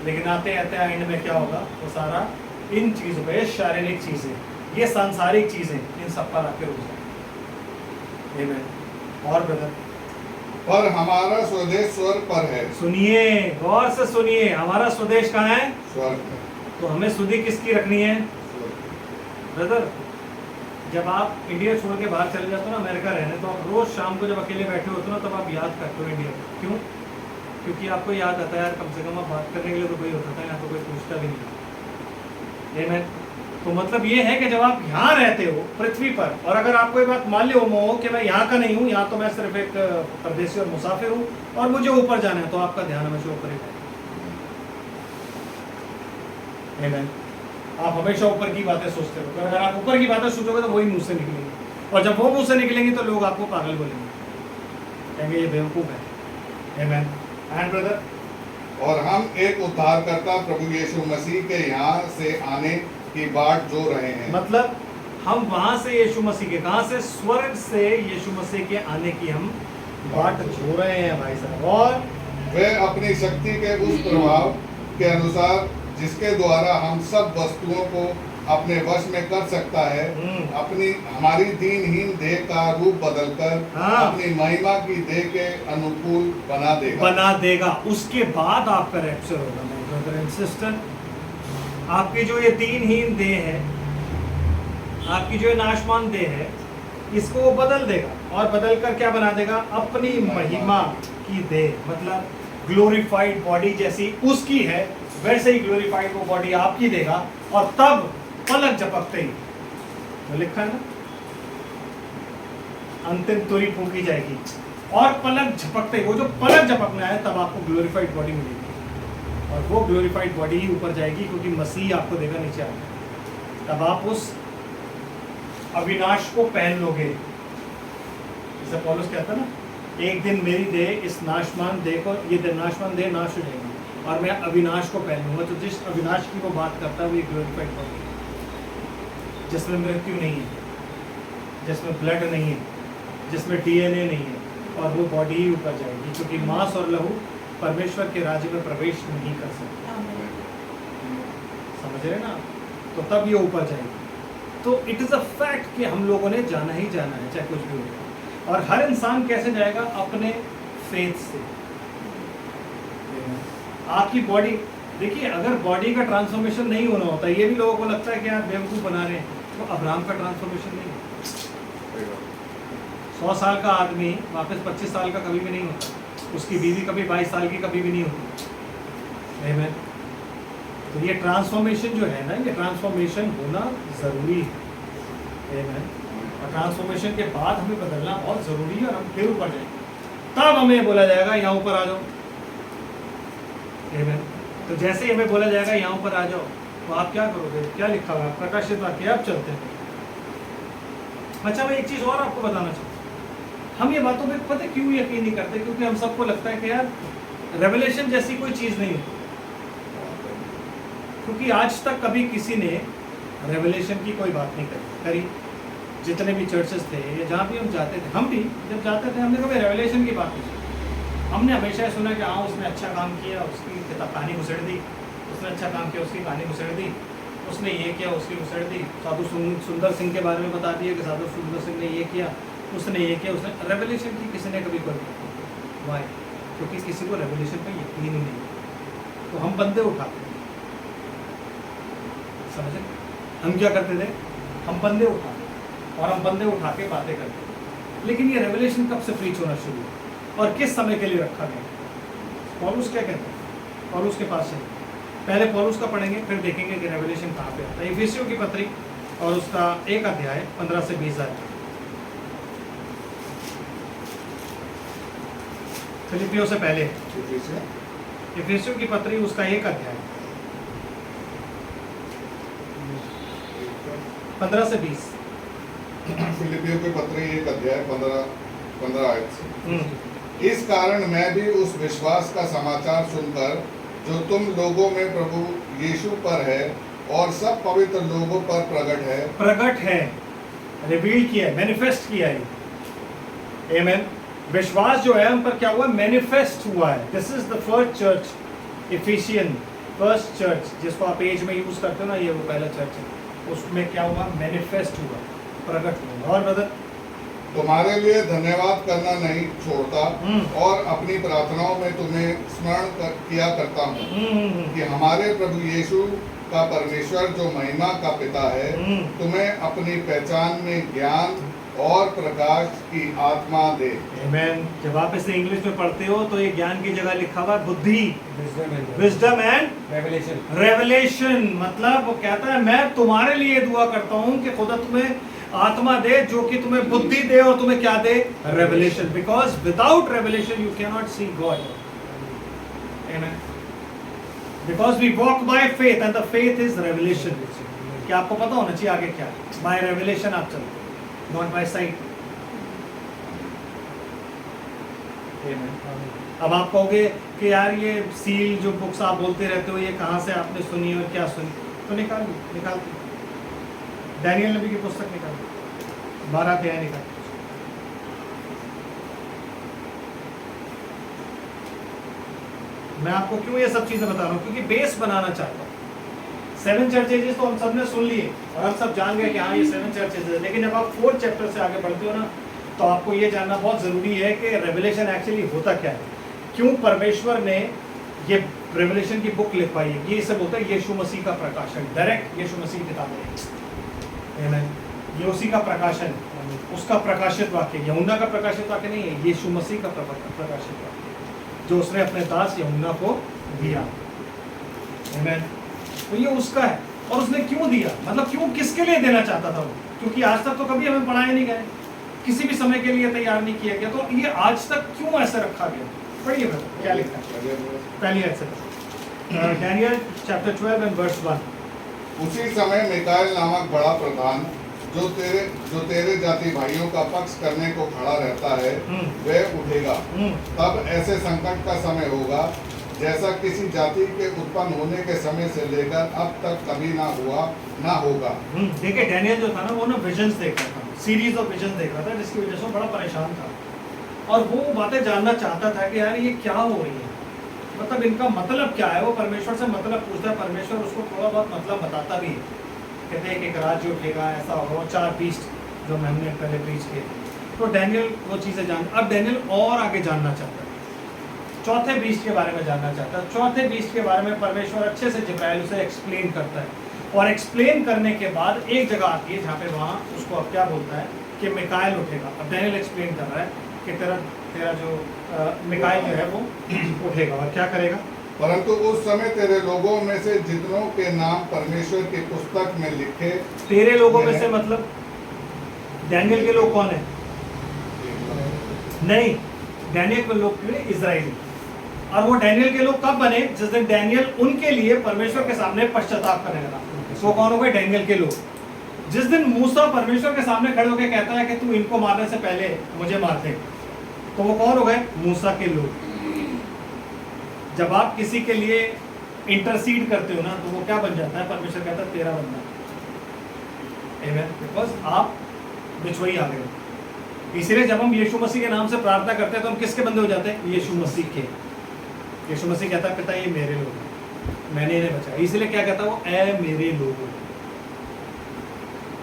लेकिन आते आते एंड में क्या होगा? वो सारा इन चीज़ों पर, शारीरिक चीज़ें, ये सांसारिक चीज़ें, इन सब पर आके रुक जाए। आमीन। और ब्रदर, पर हमारा स्वदेश स्वर्ग पर है। सुनिए, गौर से सुनिए, हमारा स्वदेश कहाँ है? स्वर्ग है। तो हमें सुधि किसकी रखनी है? स्वर्ग। ब्रदर, जब आप इंडिया छोड़ के बाहर चले जाते हो ना अमेरिका रहने, तो आप रोज शाम को जब अकेले बैठे होते हो ना, तब आप याद करते हो इंडिया को। क्यों? क्योंकि आपको याद आता है यार, कम से कम आप बात करने के लिए तो कोई होता था, यहाँ तो कोई पूछता भी नहीं। आमीन। तो मतलब ये है कि जब आप यहाँ रहते हो पृथ्वी पर, और अगर आपको ये बात मालूम हो कि मैं यहाँ का नहीं हूँ, यहाँ तो मैं सिर्फ एक परदेसी और मुसाफिर हूँ और मुझे ऊपर जाना है, तो आपका ध्यान हमेशा ऊपर ही है। आमीन। आप हमेशा ऊपर की बातें सोचते रहो। अगर आप ऊपर की बातें सोचोगे तो वही मुंह से निकलेंगी, और जब वो मुंह से निकलेंगी तो लोग आपको पागल बोलेंगे, कहेंगे ये बेवकूफ है। आमीन। एंड ब्रदर, और हम एक उद्धारकर्ता प्रभु यीशु मसीह के यहाँ से आने की बाट जो रहे हैं। मतलब हम वहां से यीशु मसीह के, कहां से? स्वर्ग से यीशु मसीह के आने की हम बाट जो रहे हैं भाई साहब। और वे अपनी शक्ति के उस प्रभाव के अनुसार जिसके द्वारा हम सब वस्तुओं को अपने वश में कर सकता है, अपनी हमारी दीनहीन देह का रूप बदलकर हाँ। अपनी महिमा की देह के अनुकूल बना देगा। उसके बाद आपका रैप्चर होगा। ब्रदर एंड सिस्टर, आपकी जो ये दीनहीन देह है, आपकी जो ये नाशमान देह है, इसको वो बदल देगा और बदल कर क्या बना देगा? अपनी महिमा की देह, मतलब ग्लोरीफाइड बॉडी जैसी उसकी है वैसे ही ग्लोरीफाइड वो बॉडी आपकी देगा। और तब पलक झपकते ही, तो लिखा है ना, अंतिम तुरी फूंकी जाएगी और पलक झपकते ही, वो जो पलक झपकना है तब आपको ग्लोरीफाइड बॉडी मिलेगी और वो ग्लोरीफाइड बॉडी ही ऊपर जाएगी क्योंकि मसीह आपको देगा नीचे आकर। तब आप उस अविनाश को पहन लोगे। जैसे पौलुस कहता है ना, एक दिन मेरी देह इस नाशमान देह को, ये नाशमान देह नाश हो जाएगी और मैं अविनाश को पहन लूंगा। तो जिस अविनाश की वो बात करता है वो एक ग्लोरीफाइड बॉडी है जिसमें मृत्यु नहीं है, जिसमें ब्लड नहीं है, जिसमें डीएनए नहीं है, और वो बॉडी ही ऊपर जाएगी क्योंकि मांस और लहू परमेश्वर के राज्य में प्रवेश नहीं कर सकते। समझ रहे ना? तो तब ये ऊपर जाएगी। तो इट इज़ अ फैक्ट कि हम लोगों ने जाना ही जाना है, चाहे कुछ भी हो। और हर इंसान कैसे जाएगा? अपने फेथ से। आपकी बॉडी, देखिए, अगर बॉडी का ट्रांसफॉर्मेशन नहीं होना होता, ये भी लोगों को लगता है कि यार बेवकूफ़ बना रहे हैं, तो अब्राहम का ट्रांसफॉर्मेशन नहीं है। 100 साल का आदमी वापस 25 साल का कभी भी नहीं होता, उसकी बीवी कभी 22 साल की कभी भी नहीं होती। आमीन। तो ये ट्रांसफॉर्मेशन जो है ना, ये ट्रांसफॉर्मेशन होना ज़रूरी है। आमीन। और ट्रांसफॉर्मेशन के बाद हमें बदलना बहुत ज़रूरी है और हम फिर ऊपर जाएंगे। तब हमें बोला जाएगा यहाँ ऊपर आ जाओ। आमीन। तो जैसे ही हमें बोला जाएगा यहाँ ऊपर आ जाओ, तो आप क्या करोगे? क्या लिखा हुआ है? प्रकाशित वाक्य, आप चलते हैं। अच्छा, मैं एक चीज़ और आपको बताना चाहूँ। हम ये बातों पे पता क्यों यकीन नहीं करते? क्योंकि हम सबको लगता है कि यार रेवलेशन जैसी कोई चीज़ नहीं होती। क्योंकि आज तक कभी किसी ने रेवलेशन की कोई बात नहीं करी। जितने भी चर्चेस थे या जहाँ भी हम जाते थे, हम भी जब जाते थे, हमने कभी रेवलेशन की बात नहीं की। हमने हमेशा सुना कि हाँ, उसने अच्छा काम किया, उसकी किताब कहानी घुसेड़ दी, उसने अच्छा काम किया, उसकी कहानी घुसेड़ दी, उसने ये किया, उसकी घुसेड़ दी। साधु सुंदर सिंह के बारे में बता दिया कि साधु सुंदर सिंह ने ये किया, उसने ये किया, उसने। रेवलेशन की किसी ने कभी कोई वाई? क्योंकि किसी को रेवलेशन पे यकीन ही नहीं। तो हम बंदे उठाते थे, समझे? हम क्या करते थे? हम बंदे उठाते और हम बंदे उठा के बातें करते थे। लेकिन ये रेवलेशन कब से प्रीच होना शुरू हुआ और किस समय के लिए रखा गया? पौलुस क्या कहते हैं? पौलुस के पास है। पहले पौलुस का पढ़ेंगे, फिर देखेंगे कि रेवलेशन कहाँ पे आता है। इफिसियों की पत्री और उसका 1 अध्याय 15 से 20 आए। फिलिपियों से पहले इफिसियों की पत्री उसका 1 अध्याय 15 से 20। फिलिपियों के पत्र 1 अध्याय 15 आयत से। इस कारण मैं भी उस विश्वास का समाचार सुनकर जो तुम लोगों में प्रभु यीशु पर है और सब पवित्र लोगों पर प्रकट है, रिवील किया है, मैनिफेस्ट किया है। आमीन। विश्वास जो है उन पर क्या हुआ? मैनिफेस्ट हुआ है। This is the first church, Ephesian first church, जिसको आप एज में यूज करते हो ना, ये वो पहला चर्च है। उसमें क्या हुआ? मैनिफेस्ट हुआ, प्रकट हुआ। और ब्रदर, तुम्हारे लिए धन्यवाद करना नहीं छोड़ता और अपनी प्रार्थनाओं में तुम्हें स्मरण किया करता हूँ कि हमारे प्रभु यीशु का परमेश्वर जो महिमा का पिता है तुम्हें अपनी पहचान में ज्ञान और प्रकाश की आत्मा दे। आमीन। जब आप इसे इंग्लिश में पढ़ते हो तो ये ज्ञान की जगह लिखा हुआ बुद्धि, विजडम एंड रेवलेशन। मतलब वो कहता है मैं तुम्हारे लिए दुआ करता हूँ कि खुदा तुम्हें आत्मा दे जो कि तुम्हें बुद्धि दे और तुम्हें क्या दे? Revelation. Because without revelation you can not see God. आमीन। Because we walk by faith and the faith is revelation. क्या आपको पता होना चाहिए आगे क्या? बाय रेवलेशन आप चलते, नॉट बाय साइट। अब आप कहोगे कि यार ये सील जो बुक्स आप बोलते रहते हो ये कहाँ से आपने सुनी और क्या सुनी? तो निकाल डैनियल नबी की पुस्तक निकाल, 12 अध्याय निकाल। मैं आपको क्यों ये सब चीजें बता रहा हूँ? क्योंकि बेस बनाना चाहता हूँ। 7 चर्चेज तो हम सब ने सुन लिए और हम सब जान गए कि हाँ ये 7 चर्चेज है। लेकिन जब आप 4 चैप्टर से आगे बढ़ते हो ना, तो आपको ये जानना बहुत ज़रूरी है कि रेवलेशन एक्चुअली होता क्या है। क्यों परमेश्वर ने ये रेवलेशन की बुक लिख पाई है, ये इसे बोलते हैं यीशु मसीह का प्रकाशन, डायरेक्ट यीशु मसीह की किताब है। आमीन। ये उसी का प्रकाशन, उसका प्रकाशित वाक्य, यूहन्ना का प्रकाशित वाक्य नहीं है, यीशु मसीह का प्रकाशित वाक्य जो उसने अपने दास यूहन्ना को दिया। आमीन। तो ये उसका है, और उसने क्यों दिया, मतलब क्यों, किसके लिए देना चाहता था वो, क्योंकि आज तक तो कभी हमें पढ़ाए नहीं गए, किसी भी समय के लिए तैयार नहीं किया गया, तो ये आज तक क्यों ऐसे रखा गया। पढ़िए क्या लिखा है पहली आयत से, डैनियल चैप्टर 12 एंड वर्स 1। उसी समय मिकाएल नामक बड़ा प्रधान जो तेरे जाति भाइयों का पक्ष करने को खड़ा रहता है वह उठेगा। तब ऐसे संकट का समय होगा जैसा किसी जाति के उत्पन्न होने के समय से लेकर अब तक कभी ना होगा। देखिए डैनियल जो था ना, वो ना विजन्स देख रहा था, सीरीज ऑफ विजन देख रहा था, जिसकी वजह से वो बड़ा परेशान था, और वो बातें जानना चाहता था कि यार ये क्या हो रही है, मतलब इनका मतलब क्या है। वो परमेश्वर से मतलब पूछता है, परमेश्वर उसको थोड़ा बहुत मतलब बताता भी है, कहते हैं कि एक राज्य उठेगा, ऐसा होगा, 4 बीस्ट जो हमने पहले प्रीच किए थे। तो डैनियल वो चीज़ें अब डैनियल और आगे जानना चाहता है, चौथे बीस्ट के बारे में जानना चाहता है। चौथे बीस्ट के बारे में परमेश्वर अच्छे से जिब्राइल उसे एक्सप्लेन करता है, और एक्सप्लेन करने के बाद एक जगह आती है जहाँ पे वहाँ उसको अब क्या बोलता है कि मिकाएल उठेगा। अब डैनियल एक्सप्लेन कर रहा है कि तेरा जो मिकाएल जो है वो उठेगा और क्या करेगा। परंतु उस समय तेरे लोगों में से जितनों के नाम परमेश्वर की पुस्तक में लिखे, तेरे लोगों में से मतलब डैनियल के लोग कौन है? नहीं, डैनियल के लोग थे इजराइली, और वो डैनियल के लोग कब बने? जिस दिन डैनियल उनके लिए परमेश्वर के सामने पश्चाताप करने लगा। वो कौन हो गए? डैनियल के लोग। जिस दिन मूसा परमेश्वर के सामने खड़े होकर कहता है कि तू इनको मारने से पहले मुझे मार दे, तो वो कौन हो गए? मूसा के लोग। जब आप किसी के लिए इंटरसीड करते हो ना, तो वो क्या बन जाता है? परमेश्वर कहता है तेरा बंदा, आमीन, बिकॉज आप बिचवई आ गए। इसलिए जब हम यीशु मसीह के नाम से प्रार्थना करते हैं तो हम किसके बंदे हो जाते हैं? यीशु मसीह के। यीशु मसीह कहता है पिता ये मेरे लोग हैं, मैंने इन्हें बचाया। इसलिए क्या कहता है वो? ऐ मेरे लोगों,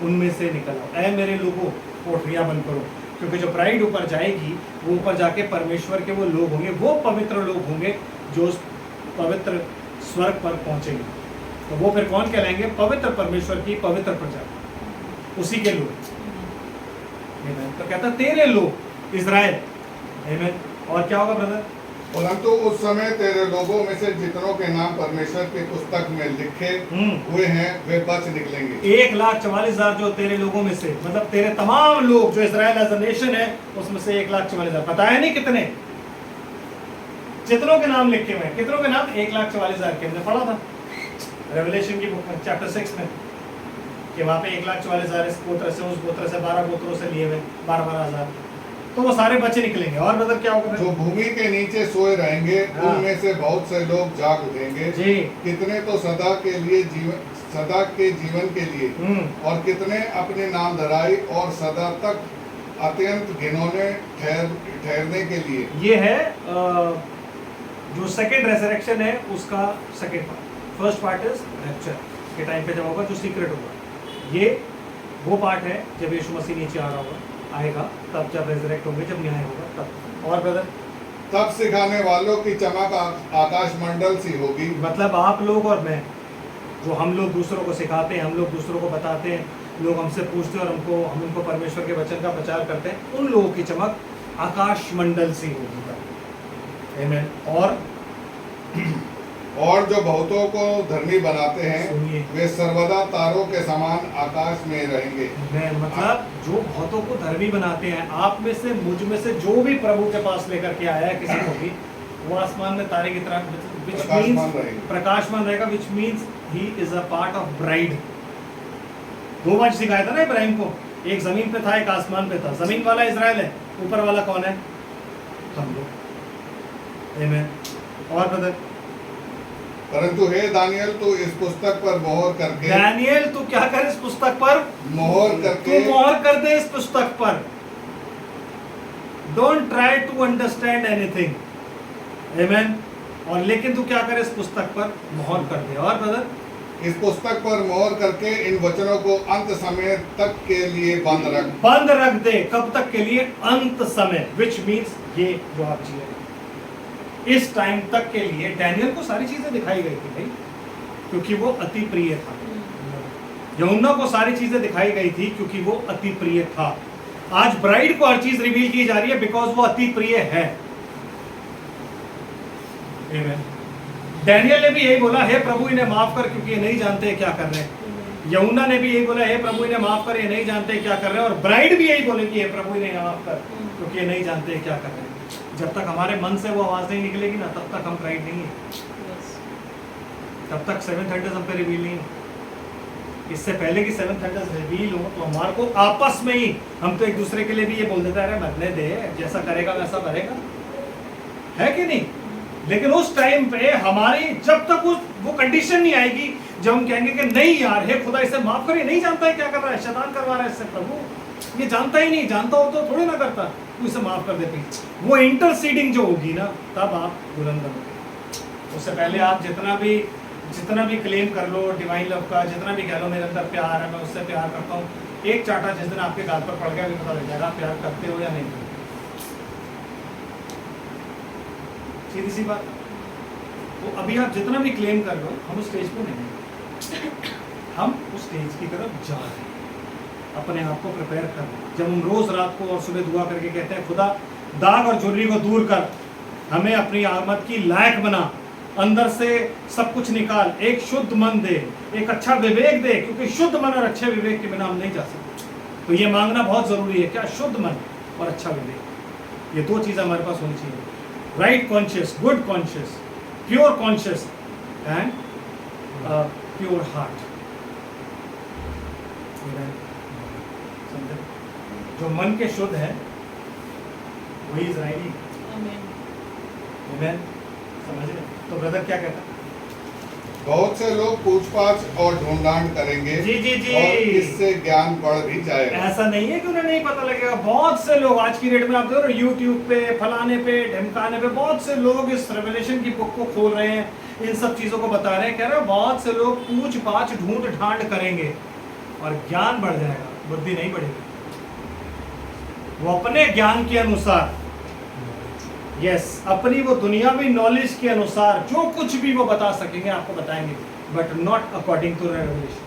उनमें से निकल आओ, ऐ मेरे लोगों कोठरियां बंद करो, क्योंकि जो ब्राइड ऊपर जाएगी वो ऊपर जाके परमेश्वर के वो लोग होंगे, वो पवित्र लोग होंगे जो उस पवित्र स्वर्ग पर पहुंचेंगे। तो वो फिर कौन कहलाएंगे? पवित्र परमेश्वर की पवित्र प्रजा, उसी के लोग। तो कहता तेरे लोग इजराइल, आमीन। और क्या होगा ब्रदर? परंतु उस समय तेरे लोगों में से जितनों के नाम परमेश्वर की पुस्तक में लिखे हुए हैं वे बच निकलेंगे। 1,44,000 जो तेरे लोगों में से, मतलब तेरे तमाम लोग जो इजराइल एज अ नेशन है, उसमें से 1,44,000, पता है नहीं कितने जितनों के नाम लिखे हुए हैं। कितनों के नाम? 1,44,000 के। हमने पढ़ा था रेवलेशन की बुक में चैप्टर 6 में कि वहाँ पे 1,44,000 इस गोत्र से, उस गोत्र से, 12 गोत्रों से लिए हुए 12,000, तो वो सारे बच्चे निकलेंगे। और मतलब क्या होगा? जो भूमि के नीचे सोए रहेंगे उनमें से बहुत से लोग जाग उठेंगे जी। कितने तो सदा के जीवन के लिए और कितने अपने नाम धराई और सदा तक अत्यंत घिनौने ठहरने के लिए। ये है जो सेकेंड रेजरेक्शन है उसका second part. First part is rapture के टाइम पे जब होगा, जो सीक्रेट होगा। ये वो पार्ट है जब यीशु मसीह नीचे आ रहा होगा, आएगा, तब जब रेजरेक्ट होंगे, जब न्याय होगा तब। और ब्रदर? तब सिखाने वालों की चमक आकाश मंडल सी होगी। मतलब आप लोग और मैं, जो हम लोग दूसरों को सिखाते हैं, हम लोग दूसरों को बताते हैं, लोग हमसे पूछते हैं और हम उनको परमेश्वर के वचन का प्रचार करते हैं, उन लोगों की चमक आकाश मंडल सी होगी। आमीन। और जो बहुतों को धर्मी बनाते हैं वे सर्वदा तारों के समान आकाश में रहेंगे। मतलब जो बहुतों को धर्मी बनाते हैं, आप में से, मुझ में से, जो भी प्रभु के पास लेकर के आया है किसी को भी, वो आसमान में तारे की तरह प्रकाशमान रहेगा, which means he is a part of bride. 2 बार सिखाया था ना इब्राहिम को, एक जमीन पे था, एक आसमान पे था। जमीन वाला इजराइल है, ऊपर वाला कौन है? हम लोग। आमीन। और ब्रदर? परंतु हे दानियल तू इस पुस्तक पर मोहर करके, दानियल तू क्या कर? इस पुस्तक पर मोहर करके, तू मोहर कर दे इस पुस्तक पर। Don't try to understand anything, आमीन। और लेकिन तू क्या कर? इस पुस्तक पर मोहर कर दे। और ब्रदर? इस पुस्तक पर मोहर करके इन वचनों को अंत समय तक के लिए बंद रख दे। कब तक के लिए? अंत समय, विच मीन्स ये जो आप जी रहे हैं। इस टाइम तक के लिए डैनियल को सारी चीजें दिखाई गई थी भाई, क्योंकि वो अति प्रिय था। यूहन्ना को सारी चीजें दिखाई गई थी क्योंकि वो अति प्रिय था। आज ब्राइड को हर चीज रिवील की जा रही है बिकॉज वो अति प्रिय है। डैनियल ने भी यही बोला, हे प्रभु इन्हें माफ कर क्योंकि ये नहीं जानते क्या कर रहे हैं। यूहन्ना ने भी यही बोला, हे प्रभु इन्हें माफ कर, ये नहीं जानते क्या कर रहे हैं। और ब्राइड भी यही बोलेगी, हे प्रभु इन्हें माफ कर क्योंकि ये नहीं जानते क्या कर रहे हैं। जब तक हमारे मन से वो आवाज नहीं निकलेगी ना, तब तक हम ब्राइड नहीं है, तब तक सेवन थंडर्स हम पे रिवील नहीं। इससे पहले कि सेवन थंडर्स रिवील हो तो हमारे को आपस में ही हम तो एक दूसरे के लिए भी ये बोल देते हैं, अरे मरने दे, जैसा करेगा वैसा करेगा, है कि नहीं। लेकिन उस टाइम पे हमारी जब तक वो कंडीशन नहीं आएगी जब हम कहेंगे कि नहीं यार, हे खुदा इसे माफ करे, नहीं जानता है क्या कर रहा है, शैतान करवा रहा है इससे, प्रभु ये जानता ही नहीं, जानता हो तो थोड़ी ना करता, तू इसे माफ कर दे प्लीज। वो इंटरसीडिंग जो होगी ना, तब आप बुलंद बनोगे। उससे पहले आप जितना भी क्लेम कर लो डिवाइन लव का, जितना भी कह लो मेरे अंदर प्यार है, मैं उससे प्यार करता हूँ, एक चाटा जिस दिन आपके गाल पर पड़ गया भी पता लग जाएगा प्यार करते हो या नहीं। सीधी सी बात। तो अभी आप जितना भी क्लेम कर लो, हम उस स्टेज पे नहीं, हम उस स्टेज की तरफ जा रहे हैं, अपने आप को प्रिपेयर कर रहे हैं। जब हम रोज रात को और सुबह दुआ करके कहते हैं, खुदा दाग और झुर्री को दूर कर, हमें अपनी आमद की लायक बना, अंदर से सब कुछ निकाल, एक शुद्ध मन दे, एक अच्छा विवेक दे, क्योंकि शुद्ध मन और अच्छे विवेक के बिना हम नहीं जा सकते। तो ये मांगना बहुत जरूरी है, क्या? शुद्ध मन और अच्छा विवेक, ये दो चीजें हमारे पास होनी चाहिए। Right conscious, good conscious, pure conscious and pure heart. जो मन के शुद्ध है वही इजराइली। आमीन। समझ रहे? तो ब्रदर क्या कहता है? बहुत से लोग पूछपाछ और ढूंढांड करेंगे, जी जी जी, और इससे ज्ञान बढ़ भी जाएगा। ऐसा नहीं है कि उन्हें नहीं पता लगेगा। बहुत से लोग आज की डेट में आप देखो यूट्यूब पे, फलाने पे, ढमकाने पे, बहुत से लोग इस रेवलेशन की बुक को खोल रहे हैं, इन सब चीजों को बता रहे हैं, कह रहे हैं बहुत से लोग पूछ-पाछ ढूंढ-ढांड करेंगे और ज्ञान बढ़ जाएगा, बुद्धि नहीं बढ़ेगी। वो अपने ज्ञान के अनुसार, यस, अपनी वो दुनियावी नॉलेज के अनुसार जो कुछ भी वो बता सकेंगे आपको बताएंगे, but not according to revelation.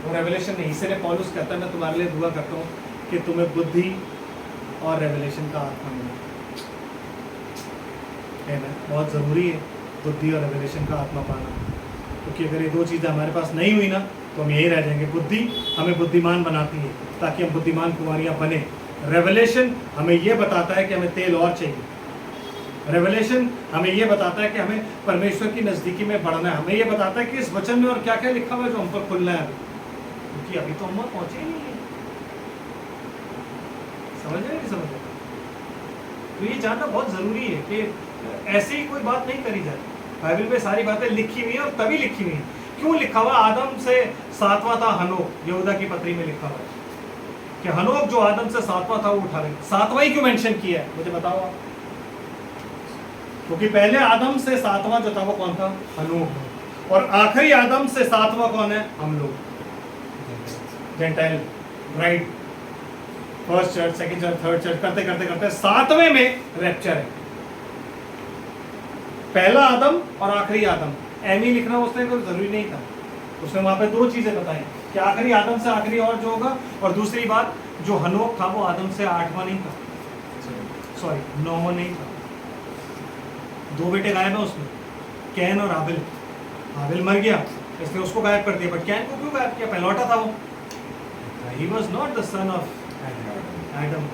वो रेवलेशन नहीं। इसीलिए पौलुस कहता है, मैं तुम्हारे लिए दुआ करता हूँ कि तुम्हें बुद्धि और रेवलेशन का आत्मा मिले। है ना? बहुत ज़रूरी है बुद्धि और रेवलेशन का आत्मा पाना, क्योंकि अगर ये दो चीज़ें हमारे पास नहीं हुई ना तो हम यही रह जाएंगे। बुद्धि हमें बुद्धिमान बनाती है ताकि हम बुद्धिमान कुमारियाँ बने। रेवलेशन हमें ये बताता है कि हमें तेल और चाहिए। रेवलेशन हमें ये बताता है कि हमें परमेश्वर की नज़दीकी में बढ़ना है। हमें ये बताता है कि इस वचन में और क्या क्या लिखा हुआ है जो हम पर खुलना है, क्योंकि अभी तो हम वहाँ पहुँचे ही नहीं है। समझ रहे? नहीं समझ रहे? तो ये जानना बहुत ज़रूरी है कि ऐसे ही कोई बात नहीं करी जाती। बाइबल में सारी बातें लिखी हुई हैं और तभी लिखी हुई हैं। क्यों लिखा हुआ? आदम से सातवां था हनोक, यहूदा की पत्री में लिखा हुआ है कि हनोक जो आदम से सातवां था वो उठा ले। सातवां ही क्यों मेंशन किया है मुझे बताओ आप? क्योंकि पहले आदम से सातवां जो था वो कौन था? हनोक। और आखिरी आदम से सातवां कौन है? हम लोग, gentile, right? First church, second church, third church, करते करते करते सातवें में रैप्चर है। पहला आदम और आखिरी आदम, एम ही लिखना उसने कोई जरूरी नहीं था। उसने वहां पे दो चीजें बताई कि आखिरी आदम से आखिरी और जो होगा, और दूसरी बात जो हनोक था वो आदम से आठवां नहीं था, सॉरी नौवां नहीं था। दो बेटे गायब है उसमें, कैन और हाबिल। हाबिल मर गया इसलिए उसको गायब कर दिया, बट कैन को क्यों गायब किया? पहलौठा था वो, he was not the son of Adam,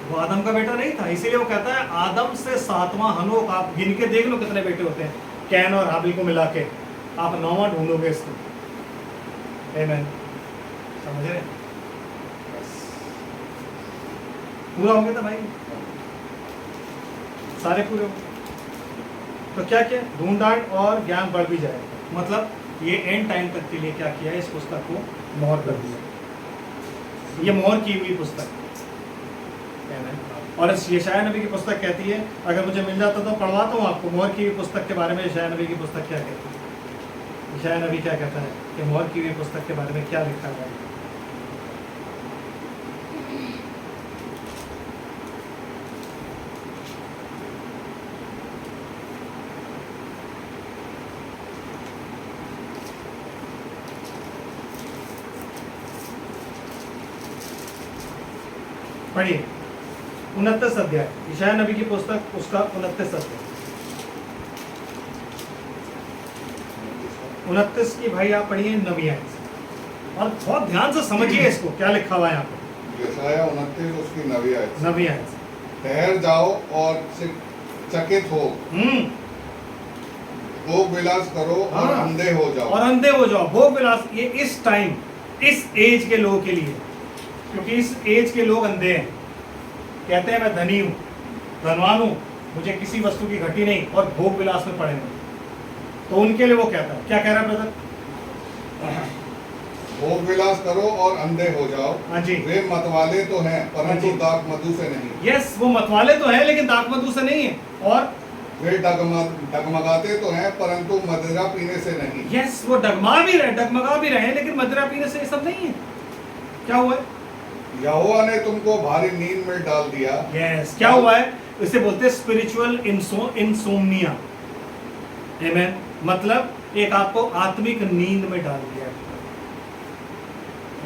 वो आदम का बेटा नहीं था। इसीलिए वो कहता है आदम से सातवां हनोक। आप गिन के देख लो कितने बेटे होते हैं कैन और हाबिल को मिला के, आप नौवां ढूंढोगे इसको। आमीन। समझ रहे? पूरा हो गया था भाई, सारे पूरे हो। तो क्या क्या ढूंढांड और ज्ञान बढ़ भी जाए, मतलब ये एंड टाइम तक के लिए क्या किया है, इस पुस्तक को मोहर कर दिया। ये मोहर की हुई पुस्तक। और यशायाह नबी की पुस्तक कहती है, अगर मुझे मिल जाता तो पढ़वाता हूँ आपको मोहर की हुई पुस्तक के बारे में। यशायाह नबी की पुस्तक क्या कहती है? यशायाह नबी क्या कहता है कि मोहर की हुई पुस्तक के बारे में क्या लिखा है? पढ़िए 29 अध्याय, यशायाह नबी की पुस्तक, उसका 29 अध्याय। 29 की भाई आप पढ़िए 9वीं आयत से, और बहुत ध्यान से समझिए इसको क्या लिखा हुआ है यहाँ पे। यशायाह 29 उसकी 9वीं आयत से। 9वीं आयत से। ठहर जाओ और चकित हो, भोग विलास करो और हाँ। अंधे हो जाओ। और अंधे हो जाओ, भोग विलास, ये इस टाइम, इस एज के लोगों के लिए, क्योंकि इस एज के लोग अंधे हैं। कहते हैं मैं धनी हूँ, धनवान हूँ, मुझे किसी वस्तु की घटी नहीं, और भोग विलास में पड़े हैं, तो उनके लिए वो कहता है, क्या कह रहा है ब्रदर? भोग विलास करो और अंधे हो जाओ। हाँ जी। वे मतवाले तो हैं हाँ परंतु जी। दाख मधु से नहीं। यस, वो मतवाले तो हैं लेकिन दाख मधु से नहीं है। और वे डगमगाते तो हैं परंतु मदिरा पीने से नहीं। यस, वो डगमा भी रहे हैं लेकिन मदिरा पीने से ये सब नहीं है। क्या हुआ है? यहोवा ने तुमको भारी नींद में डाल दिया। यस, क्या हुआ है? इसे बोलते हैं स्पिरिचुअल इंसोम्निया। आमेन। मतलब एक आपको आत्मिक नींद में डाल दिया है।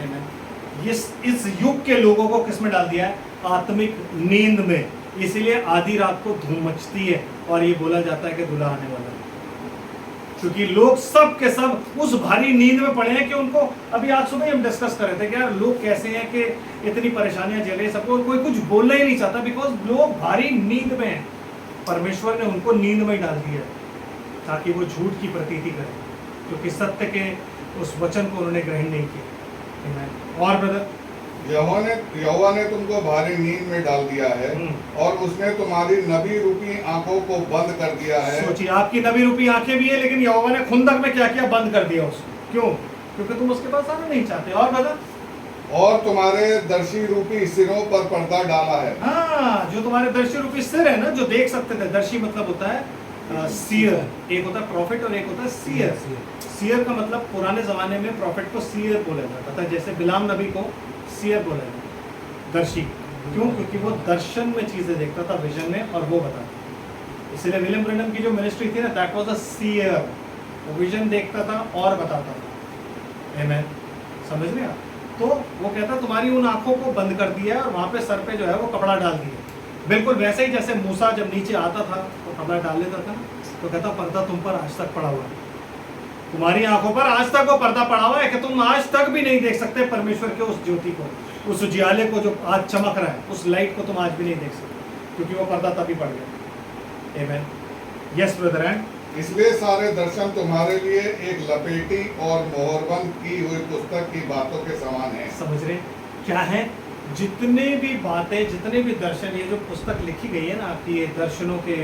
आमेन। इस युग के लोगों को किस में डाल दिया है? आत्मिक नींद में। इसीलिए आधी रात को धूम मचती है और ये बोला जाता है कि दूल्हा आने वाला है, क्योंकि लोग सब के सब उस भारी नींद में पड़े हैं कि उनको, अभी आज सुबह हम डिस्कस कर रहे थे कि यार लोग कैसे हैं कि इतनी परेशानियां झेल रहे हैं, सबको कोई कुछ बोलना ही नहीं चाहता, बिकॉज लोग भारी नींद में हैं। परमेश्वर ने उनको नींद में डाल दिया ताकि वो झूठ की प्रतीति करें, क्योंकि सत्य के उस वचन को उन्होंने ग्रहण नहीं किया। और ब्रदर, यहोवा ने तुमको भारी नींद में डाल दिया है और उसने तुम्हारी नबी रूपी आंखों को बंद कर दिया है। सोचिए, आपकी नबी रूपी आंखें भी है, लेकिन यहोवा ने खुंदक में क्या किया? बंद कर दिया उसको। क्यों? क्योंकि तुम उसके पास आना नहीं चाहते। और ब्रदर, और तुम्हारे दर्शी रूपी सिरों पर पर्दा डाला है। हाँ, जो तुम्हारे दर्शी रूपी सिर है ना, जो देख सकते थे। दर्शी मतलब होता है सीयर, एक होता है प्रॉफिट और एक होता है सीयर। सीयर का मतलब पुराने जमाने में प्रॉफिट को सीयर बोला जाता था, जैसे बिलाम नबी को सीयर बोला जाता, दर्शी। क्यों? क्योंकि वो दर्शन में चीजें देखता था, विजन में, और वो बताता। इसलिए विलियम ब्रैनम की जो मिनिस्ट्री थी ना, दैट वाज अ सीयर। वो विजन देखता था और बताता था। आमेन। समझ रहे आप? तो वो कहता तुम्हारी उन आंखों को बंद कर दिया और वहां पे सर पे जो है वो कपड़ा डाल दिया। बिल्कुल वैसे ही जैसे मूसा जब नीचे आता था तो कपड़ा डाल लेता था, तो कहता पर्दा तुम पर आज तक पड़ा हुआ है, तुम्हारी आंखों पर आज तक वो पर्दा पड़ा हुआ है कि तुम आज तक भी नहीं देख सकते परमेश्वर के उस ज्योति को, उस उजियाले को जो आज चमक रहा है, उस लाइट को तुम आज भी नहीं देख सकते, क्योंकि वो पर्दा तभी पड़ गया। आमेन। Yes brother. एंड इसलिए सारे दर्शन तुम्हारे लिए एक लपेटी और मोहरबंद की हुई पुस्तक की बातों के समान है। समझ रहे क्या है? जितने भी बातें, जितने भी दर्शन, ये जो पुस्तक लिखी गई है ना आपकी, ये दर्शनों के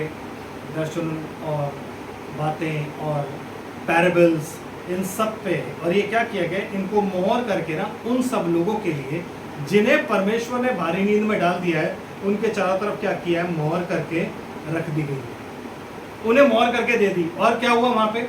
दर्शन और बातें और पैराबल्स, इन सब पे, और ये क्या किया गया? इनको मोहर करके ना उन सब लोगों के लिए जिन्हें परमेश्वर ने भारी नींद में डाल दिया है, उनके चारों तरफ क्या किया है? मोहर करके रख दी गई है, उन्हें मोहर करके दे दी। और क्या हुआ वहां पे?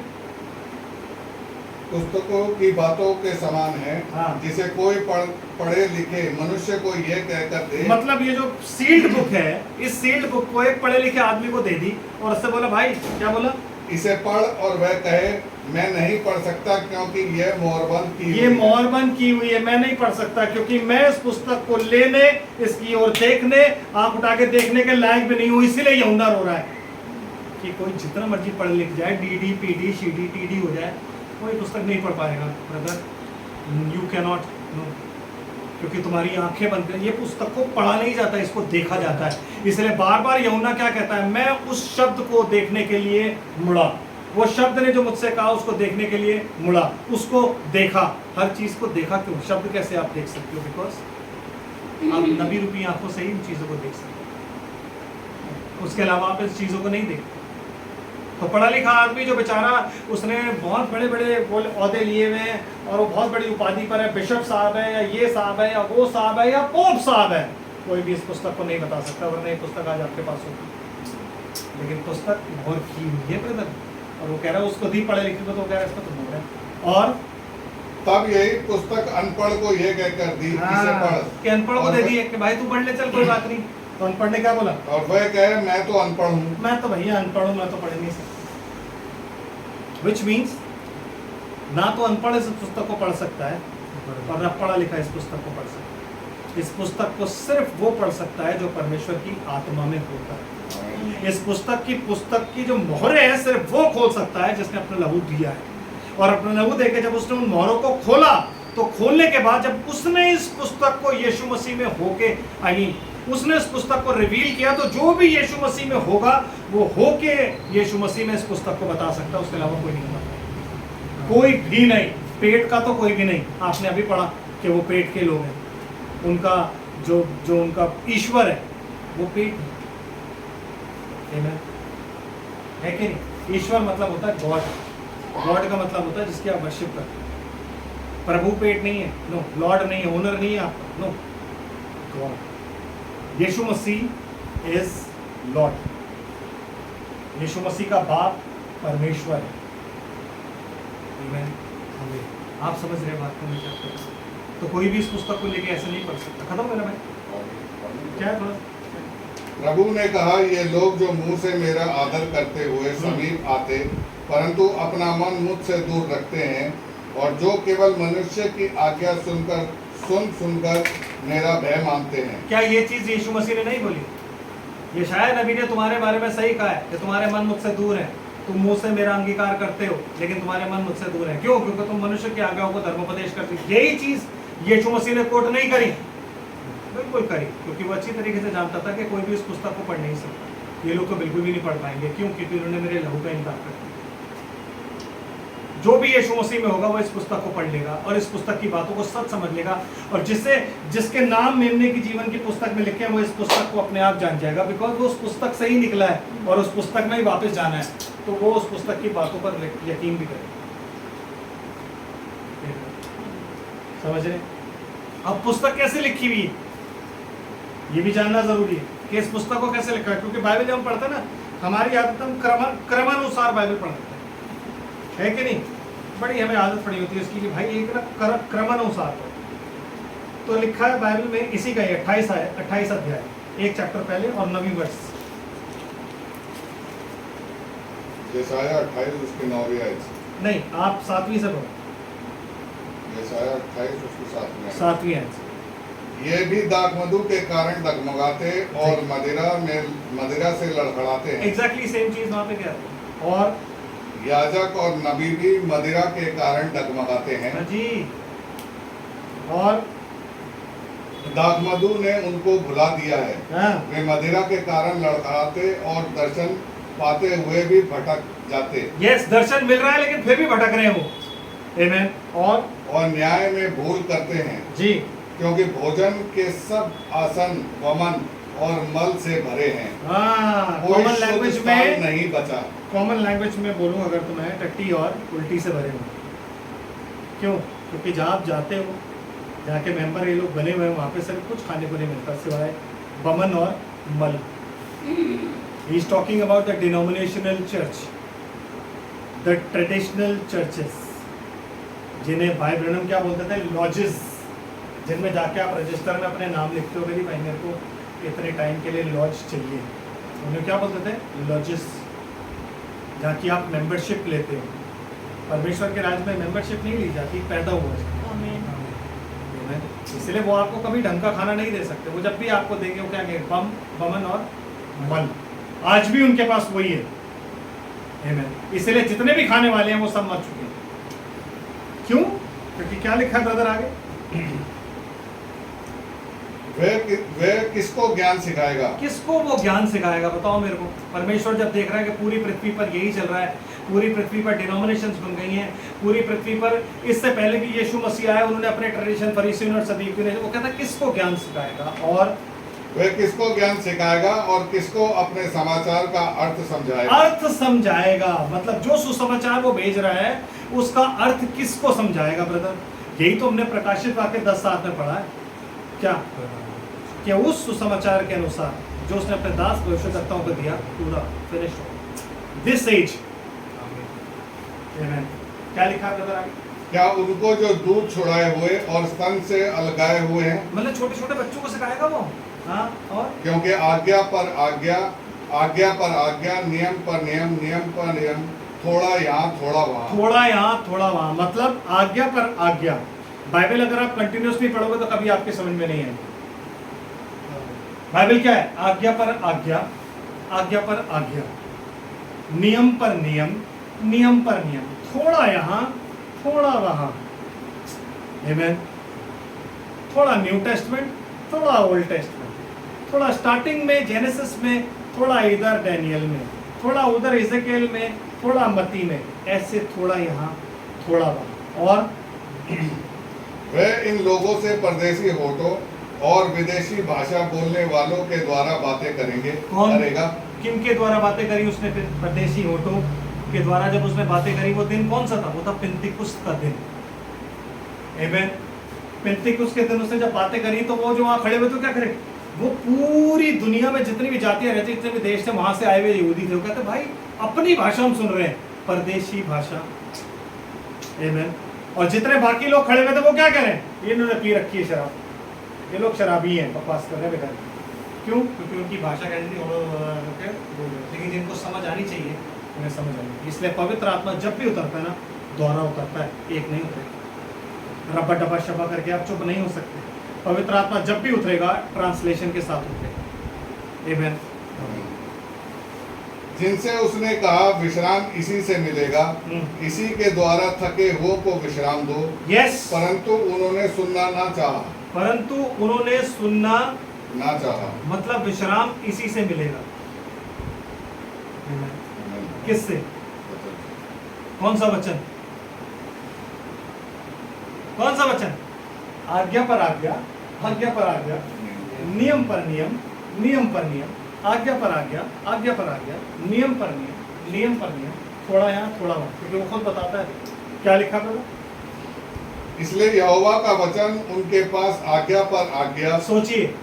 पुस्तकों की बातों के समान है। हाँ। जिसे कोई पढ़े लिखे मनुष्य को यह कहकर दे। मतलब ये जो सील्ड बुक है, इस सील्ड बुक को एक पढ़े लिखे आदमी को दे दी और उससे बोला भाई, क्या बोला? इसे पढ़, और वह कहे मैं नहीं पढ़ सकता क्योंकि यह मोहरबंद की ये मोहरबंद की हुई है, मैं नहीं पढ़ सकता क्योंकि मैं इस पुस्तक को लेने, इसकी ओर देखने, आंख उठा के देखने के लायक भी नहीं हूं। इसीलिए यहूदा रो रहा है कि कोई जितना मर्जी पढ़ लिख जाए, डीडी पीडी सीडी टीडी हो जाए, कोई पुस्तक नहीं पढ़ पाएगा brother. You can not know, क्योंकि तुम्हारी आंखें बंद कर, ये पुस्तक को पढ़ा नहीं जाता, इसको देखा जाता है। इसलिए बार बार यूहन्ना क्या कहता है? मैं उस शब्द को देखने के लिए मुड़ा, वो शब्द ने जो मुझसे कहा उसको देखने के लिए मुड़ा, उसको देखा, हर चीज को देखा। क्यों? शब्द कैसे आप देख सकते हो? बिकॉज आप नबी रूपी आंखों से ही इन चीजों को देख सकते हो, उसके अलावा आप इस चीजों को नहीं देखते। तो पढ़ा लिखा आदमी जो बेचारा, उसने बहुत बड़े बड़े ओहदे लिए हुए हैं और वो बहुत बड़ी उपाधि पर है, बिशप साहब है, या ये साहब है, या वो साहब है, या पोप साहब है, कोई भी इस पुस्तक को नहीं बता सकता, वरना ये पुस्तक आज आपके पास होगी। लेकिन पुस्तक मोहर की हुई है ब्रदर, और वो कह रहा है उसको दी पढ़े लिखे को, तो कह रहा है इसको तो मोहर है। और तब यही पुस्तक अनपढ़ को यह कहकर दी, इसे पढ़। कि अनपढ़ को दे दी है कि भाई तू पढ़ ले, चल कोई बात नहीं। तो अनपढ़ ने क्या बोला? और वह कहे मैं तो अनपढ़ हूँ। मैं तो भैया अनपढ़ हूँ, मैं तो पढ़ नहीं सकता। Which means ना तो अनपढ़ इस पुस्तक को पढ़ सकता है और न पढ़ा लिखा इस पुस्तक को पढ़ सकता है। इस पुस्तक को सिर्फ वो पढ़ सकता है जो परमेश्वर की आत्मा में होता है। इस पुस्तक की जो मोहरें हैं सिर्फ वो खोल सकता है जिसने अपना लहू दिया है। और अपना लहू देके जब उसने उन मोहरों को खोला, तो खोलने के बाद जब उसने इस पुस्तक को यीशु मसीह में होके उसने इस पुस्तक को रिवील किया, तो जो भी यीशु मसीह में होगा वो होके यीशु मसीह में इस पुस्तक को बता सकता है, उसके अलावा कोई नहीं बता, कोई भी नहीं। पेट का तो कोई भी नहीं। आपने अभी पढ़ा कि वो पेट के लोग हैं, उनका जो उनका ईश्वर है वो पेट है कि नहीं? ईश्वर मतलब होता है गॉड। गॉड का मतलब होता है जिसकी आप वर्शिप करते हैं। प्रभु पेट नहीं है, नो। लॉर्ड नहीं है, ओनर नहीं है आपका, नो। गॉड, यीशु मसीह इज लॉर्ड। यीशु मसीह का बाप परमेश्वर है। आप समझ रहे बात को? मैं क्या कर रहा हूं? तो कोई भी इस पुस्तक को लेके ऐसे नहीं पढ़ सकता। खत्म हो गया भाई? क्या है थोड़ा? प्रभु ने कहा, ये लोग जो मुंह से मेरा आदर करते हुए समीप आते, परंतु अपना मन मुझसे दूर रखते हैं, और जो केवल मनुष्य की आज्ञा सुनकर मेरा भय मानते हैं। क्या ये चीज यीशु मसीह ने नहीं बोली? ये शायद नबी ने तुम्हारे बारे में सही कहा है कि तुम्हारे मन मुझसे दूर है, तुम मुंह से मेरा अंगीकार करते हो लेकिन तुम्हारे मन मुझसे दूर है। क्यों? क्योंकि तुम मनुष्य की आज्ञाओं को धर्मोपदेश करते हो। यही चीज यीशु मसीह ने कोट नहीं करी? बिल्कुल करी, क्योंकि वो अच्छी तरीके से जानता था कि कोई भी इस पुस्तक को पढ़ नहीं सकता। ये लोग तो बिल्कुल भी नहीं पढ़ पाएंगे। क्यों? क्योंकि उन्होंने मेरे लहू का इनकार कर दिया। जो भी यीशु मसीह में होगा वो इस पुस्तक को पढ़ लेगा और इस पुस्तक की बातों को सच समझ लेगा, और जिसके नाम मेमने की जीवन की पुस्तक में लिखे हैं वो इस पुस्तक को अपने आप जान जाएगा, बिकॉज वो उस पुस्तक से ही निकला है और उस पुस्तक में ही वापस जाना है, तो वो उस पुस्तक की बातों पर यकीन भी करेगा। समझ रहे? अब पुस्तक कैसे लिखी हुई है ये भी जानना जरूरी है कि इस पुस्तक को कैसे लिखा है, क्योंकि बाइबल जब हम पढ़ते हैं ना, हमारी आदत हम क्रमानुसार बाइबल पढ़ते हैं, है कि नहीं? बड़ी हमें आदत पड़ी होती है इसकी कि भाई एक ना क्रमानुसार पढ़ो। तो लिखा है बाइबल में इसी का ही 28 अध्याय, एक चैप्टर पहले और 9वीं वर्ष। यशायाह 28 उसके 9वीं आयत। नहीं, आप 7वीं से पढ़ो। यशायाह 28 उसकी 7वीं आयत। ये भी दाखमधु के कारण डगमगाते और मदिरा से लड़खड़ाते हैं। एग्जैक्टली सेम चीज वहां पे क्या है। और याजक और नबी भी मदिरा के कारण डगमगाते हैं जी, और दाखमधु ने उनको भुला दिया है। हाँ। वे मदिरा के कारण लड़खड़ाते और दर्शन पाते हुए भी भटक जाते। यस, दर्शन मिल रहा है लेकिन फिर भी भटक रहे हो। आमीन। और न्याय में भूल करते हैं जी, क्योंकि भोजन के सब आसन वमन और मल से भरे हैं। कोई कॉमन लैंग्वेज शुद्ध में स्थान नहीं बचा। कॉमन लैंग्वेज में बोलूं अगर तो मैं टट्टी और उल्टी से भरे हुए। क्यों? क्योंकि जहाँ आप जाते हो, जहाँ के मेंबर ये लोग बने हुए हैं, वहाँ पे सिर्फ कुछ खाने को नहीं मिलता सिवाय बमन और मल। He is talking about the denominational church, the traditional churches, जिन्हें भाई ब्रैनम क्या बोलते थे, लॉजेस, जिनमें जाके आप रजिस्टर में अपने नाम लिखते हो, मेरी भाई मेरे को इतने टाइम के लिए लॉज चाहिए, उन्हें क्या बोलते थे, लॉजेस, जहाँ की आप मेंबरशिप लेते हो। परमेश्वर के राज्य में मेंबरशिप नहीं ली जाती, पैदा हुआ है। इसलिए वो आपको कभी ढंग का खाना नहीं दे सकते। वो जब भी आपको देंगे वो क्या कहेंगे, बमन और मल। आज भी उनके पास वही है। आमीन। इसलिए जितने भी खाने वाले हैं वो सब मर चुके हैं। क्यों? क्योंकि क्या लिखा है ब्रदर आगे, वे किसको ज्ञान सिखाएगा? किसको वो ज्ञान सिखाएगा? बताओ मेरे को। परमेश्वर जब देख रहा है कि पूरी पृथ्वी पर यही चल रहा है, पूरी पृथ्वी पर डिनोमिनेशंस बन गई हैं, पूरी पृथ्वी पर इससे पहले भी यीशु मसीह आए, उन्होंने अपने ट्रेडिशन फरीसियों और सदूकियों ने, वो कहता है किसको ज्ञान सिखाएगा? और वे किसको ज्ञान सिखाएगा और किसको अपने समाचार का अर्थ समझाएगा? अर्थ समझाएगा, मतलब जो सुसमाचार वो भेज रहा है उसका अर्थ किसको समझाएगा ब्रदर? यही तो हमने प्रकाशित वाक्य 10:7 में पढ़ा है। क्या? कि उस सुसमाचार के अनुसार जो उसने अपने दास भविष्यद्वक्ताओं को दिया, पूरा फिनिश हो दिस एज। आमीन। क्या लिखा है ब्रदर आगे? क्या उनको जो दूध छुड़ाए हुए और स्तन से अलगाए हुए हैं, मतलब छोटे छोटे बच्चों को सिखाएगा वो। हाँ, और क्योंकि आज्ञा पर आज्ञा, आज्ञा पर आज्ञा, नियम पर नियम, नियम पर नियम, थोड़ा यहाँ थोड़ा वहाँ। थोड़ा यहाँ थोड़ा वहाँ, मतलब आज्ञा पर आज्ञा। बाइबल अगर आप कंटिन्यूसली पढ़ोगे तो कभी आपके समझ में नहीं आएगी। बाइबल क्या है? आज्ञा पर आज्ञा, आज्ञा पर आज्ञा, नियम पर नियम, नियम पर नियम, थोड़ा यहाँ थोड़ा वहां। आमेन। थोड़ा न्यू टेस्टमेंट, थोड़ा ओल्ड टेस्टमेंट, थोड़ा स्टार्टिंग में जेनेसिस में, थोड़ा इधर डैनियल में, थोड़ा उधर इज़ेकिएल में, थोड़ा मत्ती में, ऐसे थोड़ा यहाँ थोड़ा वहां। और वह इन लोगों से परदेशी होठों और विदेशी भाषा बोलने वालों के द्वारा बातें करेंगे। कौन करेगा? किन के द्वारा बातें करी उसने? फिर परदेशी होठों के द्वारा जब उसने बातें करी, वो दिन कौन सा था? वो था पिंतीकुस्त का दिन। आमेन। पिंतीकुस्त के दिन उसने जब बातें करी तो वो जो वहां खड़े हुए तो क्या करे? वो पूरी दुनिया में जितनी भी जातियां रहती, जितने भी देश थे, वहां से आए हुए यहूदी थे, वो कहते भाई अपनी भाषा हम सुन रहे हैं, परदेशी भाषा। आमेन। और जितने बाकी लोग खड़े हुए थे वो क्या कह रहे हैं? ये इन्होंने पी रखी है शराब, ये लोग शराबी हैं, बकवास कर रहे हैं बेकार। क्यों? क्योंकि उनकी भाषा कहती थी, लेकिन जिनको समझ आनी चाहिए उन्हें समझ आनी। इसलिए पवित्र आत्मा जब भी उतरता है ना, दोहरा उतरता है, एक नहीं उतरेगा। रब्बा डब्बा शब्बा करके आप चुप नहीं हो सकते। पवित्र आत्मा जब भी उतरेगा ट्रांसलेशन के साथ उतरेगा। आमेन। जिनसे उसने कहा विश्राम इसी से मिलेगा, इसी के द्वारा थके हुओं को विश्राम दो। यस। परंतु उन्होंने सुनना ना चाहा। परंतु उन्होंने सुनना ना चाहा। मतलब विश्राम इसी से मिलेगा। किससे? कौन सा वचन? कौन सा वचन? आज्ञा पर आज्ञा, आज्ञा पर आज्ञा, नियम पर नियम, नियम पर नियम, आज्ञा पर आज्ञा, आज्ञा पर आज्ञा, नियम पर नियम, नियम पर नियम, थोड़ा यहाँ थोड़ा वहाँ। क्योंकि वो खुद बताता है क्या लिखा था। इसलिए यहोवा का वचन उनके पास आज्ञा पर आज्ञा। सोचिए,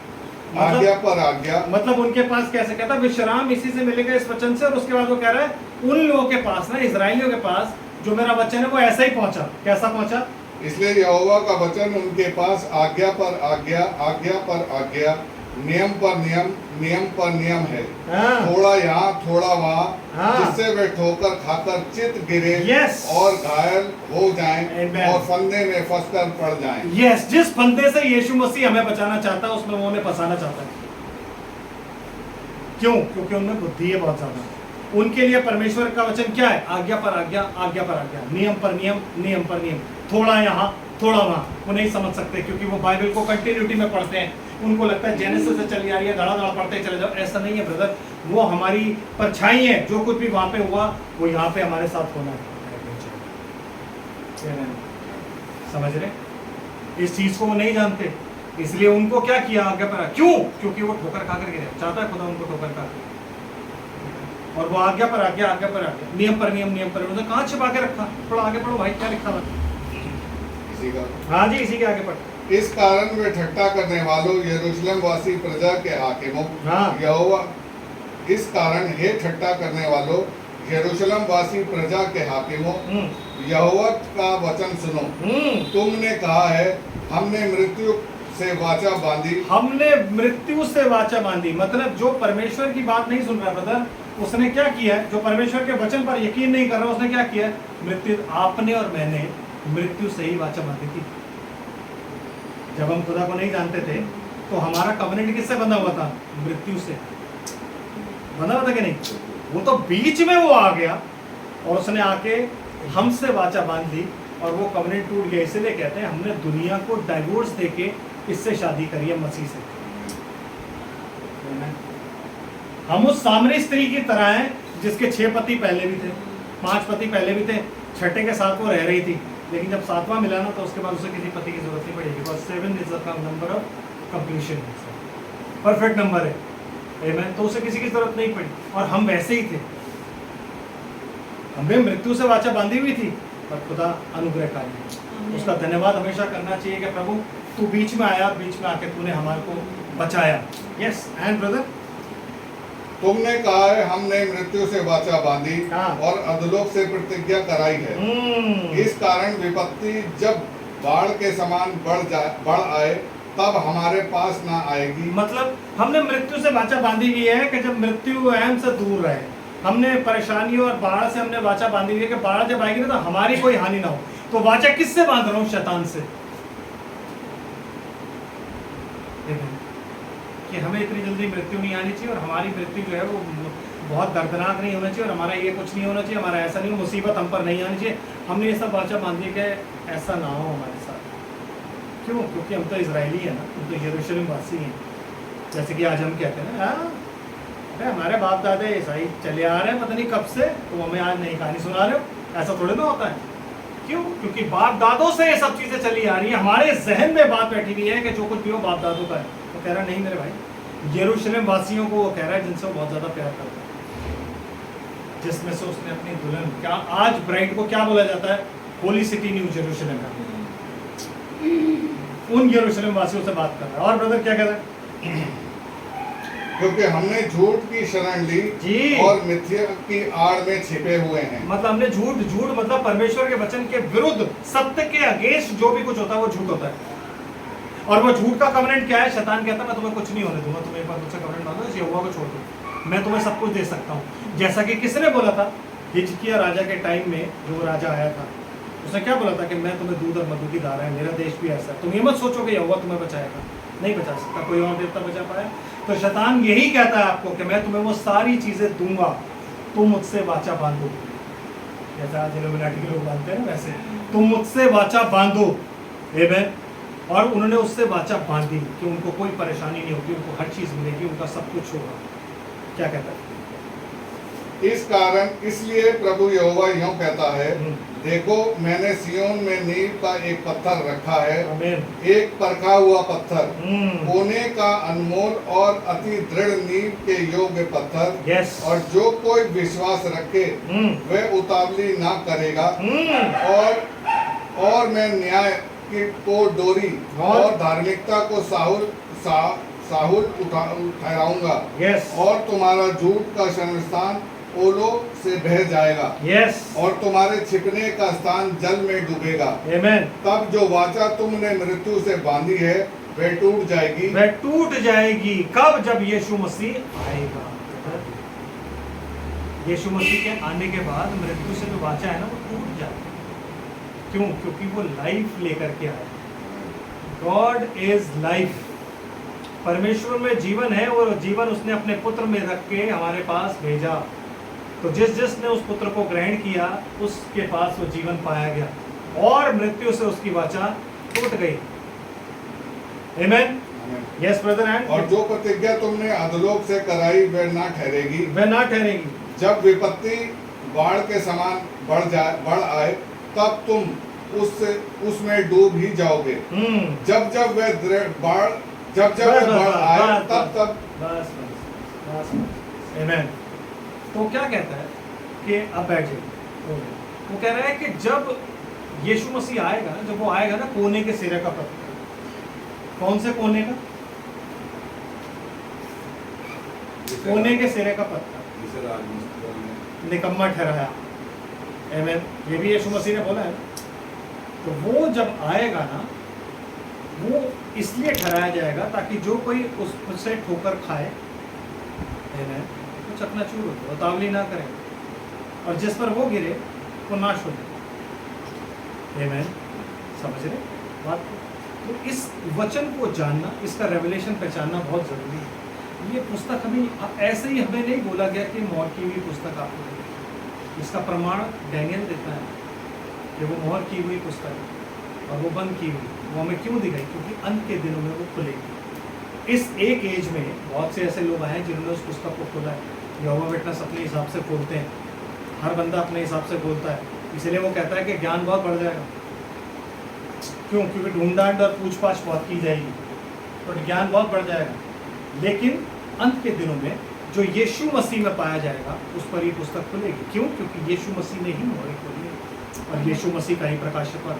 आज्ञा पर आज्ञा, मतलब उनके पास कैसे कहता विश्राम इसी से मिलेगा, इस वचन से। और उसके बाद वो कह रहा है उन लोगों के पास ना, इजराइलियों के पास जो मेरा वचन है वो ऐसा ही पहुंचा। कैसा पहुंचा? इसलिए यहोवा का वचन उनके पास आज्ञा पर आज्ञा, आज्ञा पर आज्ञा, नियम पर नियम, नियम पर नियम है। थोड़ा यहाँ थोड़ा वहाँ, जिससे वे ठोकर खाकर चित गिरे और घायल हो जाएं और फंदे में फंसकर पड़ जाएं। यस, जिस फंदे से यीशु मसीह हमें बचाना चाहता है उसमें वो हमें फंसाना चाहता है। क्यों? क्योंकि उनमें बुद्धि है बहुत ज्यादा। उनके लिए परमेश्वर का वचन क्या है? आज्ञा पर आज्ञा, आज्ञा पर आज्ञा, नियम पर नियम, नियम पर नियम, थोड़ा यहाँ थोड़ा वहाँ। वो नहीं समझ सकते क्योंकि वो बाइबल को कंटिन्यूटी में पढ़ते हैं। उनको लगता है जेनेसिस से चली आ रही है, धड़ा धड़ा पढ़ते चले जाओ। ऐसा नहीं है ब्रदर, वो हमारी परछाई है। जो कुछ भी वहां पे हुआ वो यहाँ पे हमारे साथ होना है। समझ रहे? इस चीज को वो नहीं जानते, इसलिए उनको क्या किया? आज्ञा पर। क्यों? क्योंकि वो ठोकर खा कर गिरे, चाहता है खुदा उनको ठोकर खा। और वो आज्ञा पर आज्ञा, आज्ञा पर आज्ञा, नियम पर नियम, नियम पर नियम। कहाँ छिपा के रखा? थोड़ा आगे पढ़ो भाई, क्या लिखा हुआ? हाँ जी, इसी के आगे पढ़। इस कारण वे ठट्ठा करने वालों यरूशलेम वासी प्रजा के हाकिमों, यहोवा, इस कारण हे ठट्ठा करने वालों यरूशलेम वासी प्रजा के हाकिमों, यहोवा का वचन सुनो। तुमने कहा है हमने मृत्यु से वाचा बांधी। हमने मृत्यु से वाचा बांधी मतलब जो परमेश्वर की बात नहीं सुन रहा ब्रदर, उसने क्या किया है? जो परमेश्वर के वचन पर यकीन नहीं कर रहा, उसने क्या किया? मृत्यु, आपने और मैंने मृत्यु से ही वाचा बांधी थी। जब हम खुदा को नहीं जानते थे तो हमारा कवनेंट किससे बंधा हुआ था? मृत्यु से बंधा हुआ था कि नहीं? वो तो बीच में वो आ गया और उसने आके हमसे वाचा बांध ली और वो कवनेंट टूट गया। इसलिए कहते हैं हमने दुनिया को डाइवोर्स देके इससे शादी करी है, मसीह से। हम उस सामरी स्त्री की तरह हैं जिसके 6 पति पहले भी थे, 5 पति पहले भी थे, छठे के साथ वो रह रही थी। लेकिन जब 7वां मिला ना तो उसके बाद उसे किसी पति की जरूरत नहीं पड़ी। Because 7 is the number of completion, perfect number है। आमेन। तो उसे किसी की जरूरत नहीं पड़ी और हम वैसे ही थे। हमें मृत्यु से वाचा बांधी हुई थी पर खुदा अनुग्रहकारी है। उसका धन्यवाद हमेशा करना चाहिए कि प्रभु तू बीच में आया, बीच में आके तूने हमारे को बचाया। यस एंड ब्रदर, तुमने कहा है हमने मृत्यु से वाचा बांधी और अधोलोक से प्रतिज्ञा कराई है। इस कारण विपत्ति जब बाढ़ के समान बढ़ आए तब हमारे पास ना आएगी। मतलब हमने मृत्यु से वाचा बांधी हुई है कि जब मृत्यु अहम से दूर रहे। हमने परेशानियों और बाढ़ से हमने वाचा बांधी हुई है कि बाढ़ जब आएगी ना तो हमारी कोई हानि ना हो। तो वाचा किससे बांध रहा हूँ? शैतान से। कि हमें इतनी जल्दी मृत्यु नहीं आनी चाहिए और हमारी मृत्यु जो है वो बहुत दर्दनाक नहीं होना चाहिए और हमारा ये कुछ नहीं होना चाहिए, हमारा ऐसा नहीं हो, मुसीबत हम पर नहीं आनी चाहिए। हमने ये सब वाचा बांध दी कि ऐसा ना हो हमारे साथ। क्यों? क्योंकि हम तो इजरायली हैं ना, हम तो यरूशलेम वासी हैं। जैसे कि आज हम कहते हैं ना, अरे हमारे बाप दादे ईसाई चले आ रहे हैं पता नहीं कब से, तो हमें आज नई कहानी सुना रहे हो। ऐसा थोड़े ना होता है। क्यों? क्योंकि बाप दादों से ये सब चीजें चली आ रही है। हमारे जहन में बात बैठी हुई है कि जो कुछ भी हो बाप दादों का है। तो कह रहा नहीं मेरे भाई, यरूशलेम वासियों को वो कह रहा है जिनसे वो बहुत ज्यादा प्यार करता है, जिसमें से उसने अपनी दुल्हन, क्या आज ब्राइड को क्या बोला जाता है? होली सिटी न्यू यरूशलेम। उन यरूशलेम वासियों से बात कर रहा है। और ब्रदर क्या कह रहा है? क्योंकि हमने झूठ की शरण ली जी। और मिथ्या की आड़ में छिपे हुए हैं। मतलब हमने झूठ मतलब परमेश्वर के वचन के विरुद्ध, सत्य के अगेंस्ट जो भी कुछ होता है वो झूठ होता है। और वो झूठ का कवरेंट क्या है? शैतान कहता है मैं तुम्हें कुछ नहीं होने दूंगा, तुम एक बार मुझसे कवरेंट मांगो, यहोवा को छोड़ दो, मैं तुम्हें सब कुछ दे सकता हूँ। जैसा कि किसने बोला था? हिजकिय्याह राजा के टाइम में जो राजा आया था, उसने क्या बोला था कि मैं तुम्हें दूध और मधु की धारा है, मेरा देश भी ऐसा है। तुम ये मत सोचो कि यहोवा तुम्हें बचाएगा, नहीं बचा सकता, कोई और देवता बचा पाया। तो शैतान यही कहता है आपको कि मैं तुम्हें वो सारी चीजें दूंगा, तुम मुझसे वाचा बांधो। जैसा आज इल्यूमिनाटी के लोग बांधते हैं वैसे तुम मुझसे वाचा बांधो। आमीन। और उन्होंने उससे वाचा बांधी कि उनको कोई परेशानी नहीं होगी, उनको हर चीज मिलेगी, उनका सब कुछ होगा। क्या कहता है? इस कारण इसलिए प्रभु यहोवा यूं कहता है, देखो मैंने सिय्योन में नींव का एक पत्थर रखा है, आमीन। एक परखा हुआ पत्थर, कोने का अनमोल और अति दृढ़ नींव के योग्य पत्थर। यस। और जो कोई विश्वास रखे वह उतावली ना करेगा। और मैं न्याय को डोरी और धार्मिकता को साहुल ठहराऊंगा। यस। और तुम्हारा झूठ का शरणस्थान ओलों से बह जाएगा। यस। और तुम्हारे छिपने का स्थान जल में डूबेगा। आमीन। तब जो वाचा तुमने मृत्यु से बांधी है वह टूट जाएगी। वह टूट जाएगी। कब? जब यीशु मसीह आएगा। यीशु मसीह के आने के बाद मृत्यु से जो वाचा है ना वो टूट जाएगा। क्यों? क्योंकि वो लाइफ लेकर के आया। God is life. परमेश्वर में जीवन है और जीवन उसने अपने पुत्र में रख के हमारे पास भेजा। तो जिसने उस पुत्र को ग्रहण किया उसके पास वो जीवन पाया गया और मृत्यु से उसकी वाचा टूट गई। आमीन। Yes brother. एंड और जो प्रतिज्ञा तुमने अधोलोक से कराई वह ना ठहरेगी। वह ना ठहरेगी। जब विपत्ति बाढ़ के समान बढ़ आए तब तुम उसमें डूब ही जाओगे। जब वह बाढ़ आए तब बस। आमीन। तो क्या कहता है कि अब बैठ जाइए। वो कह रहा है कि जब यीशु मसीह आएगा, जब वो आएगा ना, कोने के सिरे का पत्थर। कौन से कोने का? कोने के सिरे का पत्थर निकम्मा ठहराया। आमीन। ये भी यीशु मसीह ने बोला है। तो वो जब आएगा ना, वो इसलिए ठहराया जाएगा ताकि जो कोई उससे ठोकर खाए, आमीन, चकनाचूर हो, उतावली ना करें, और जिस पर वो गिरे वो नाश हो जाए। आमीन। समझ रहे बात? तो इस वचन को जानना, इसका रेवलेशन पहचानना बहुत जरूरी है। ये पुस्तक हमें ऐसे ही हमें नहीं बोला गया कि मोहर की हुई पुस्तक आपको देगी। इसका प्रमाण डैनियल देता है कि वो मोहर की हुई पुस्तक है और वो बंद की हुई। वो हमें क्यों दी गई? क्योंकि अंत के दिनों में वो खुलेगी। इस एक एज में बहुत से ऐसे लोग आए जिन्होंने उस पुस्तक को खोला है। यहोवा विटनेस अपने हिसाब से खोलते हैं, हर बंदा अपने हिसाब से खोलता है। इसलिए वो कहता है कि ज्ञान बहुत बढ़ जाएगा। क्यों? क्योंकि ढूंढांड और पूछ पाछ बहुत की जाएगी, तो ज्ञान बहुत बढ़ जाएगा। लेकिन अंत के दिनों में जो यीशु मसीह में पाया जाएगा उस पर ये पुस्तक खुलेगी। क्यों? क्योंकि यीशु मसीह ने ही मोहर खोली है और यीशु मसीह का ही प्रकाशक है।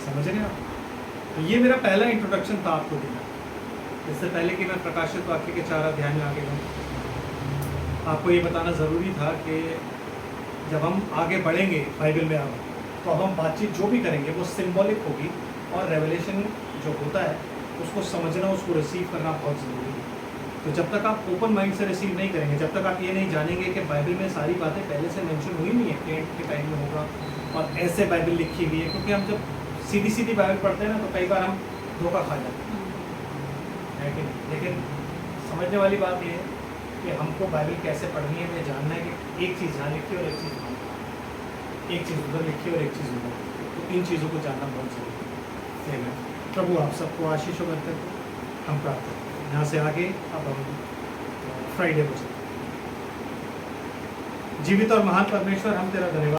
समझ रहे आप? तो ये मेरा पहला इंट्रोडक्शन था आपको देना। इससे पहले कि मैं प्रकाशित वाक्य के 4 अध्याय में आगे बढ़ूँ, आपको ये बताना ज़रूरी था कि जब हम आगे बढ़ेंगे बाइबल में आगे, तो अब हम बातचीत जो भी करेंगे वो सिंबॉलिक होगी और रेवलेशन जो होता है उसको समझना, उसको रिसीव करना बहुत ज़रूरी है। तो जब तक आप ओपन माइंड से रिसीव नहीं करेंगे, जब तक आप ये नहीं जानेंगे कि बाइबल में सारी बातें पहले से मेंशन हुई नहीं है, टेंट के टाइम में होगा और ऐसे बाइबल लिखी हुई है। क्योंकि हम जब सीधी बाइबल पढ़ते हैं ना तो कई बार हम धोखा खा जाते हैं। है कि नहीं? लेकिन समझने वाली बात ये है कि हमको बाइबल कैसे पढ़नी है, हमें जानना है कि एक चीज़ यहाँ लिखी और एक चीज़ वहाँ, एक चीज़ उधर लिखी और एक चीज़ उधर, तो इन चीज़ों को जानना बहुत जरूरी है। Amen। प्रभु आप सबको आशीष हो करते हैं, हम प्रार्थना करते हैं। यहाँ से आगे अब हम फ्राइडे को चलते हैं। जीवित और महान परमेश्वर, हम तेरा धन्यवाद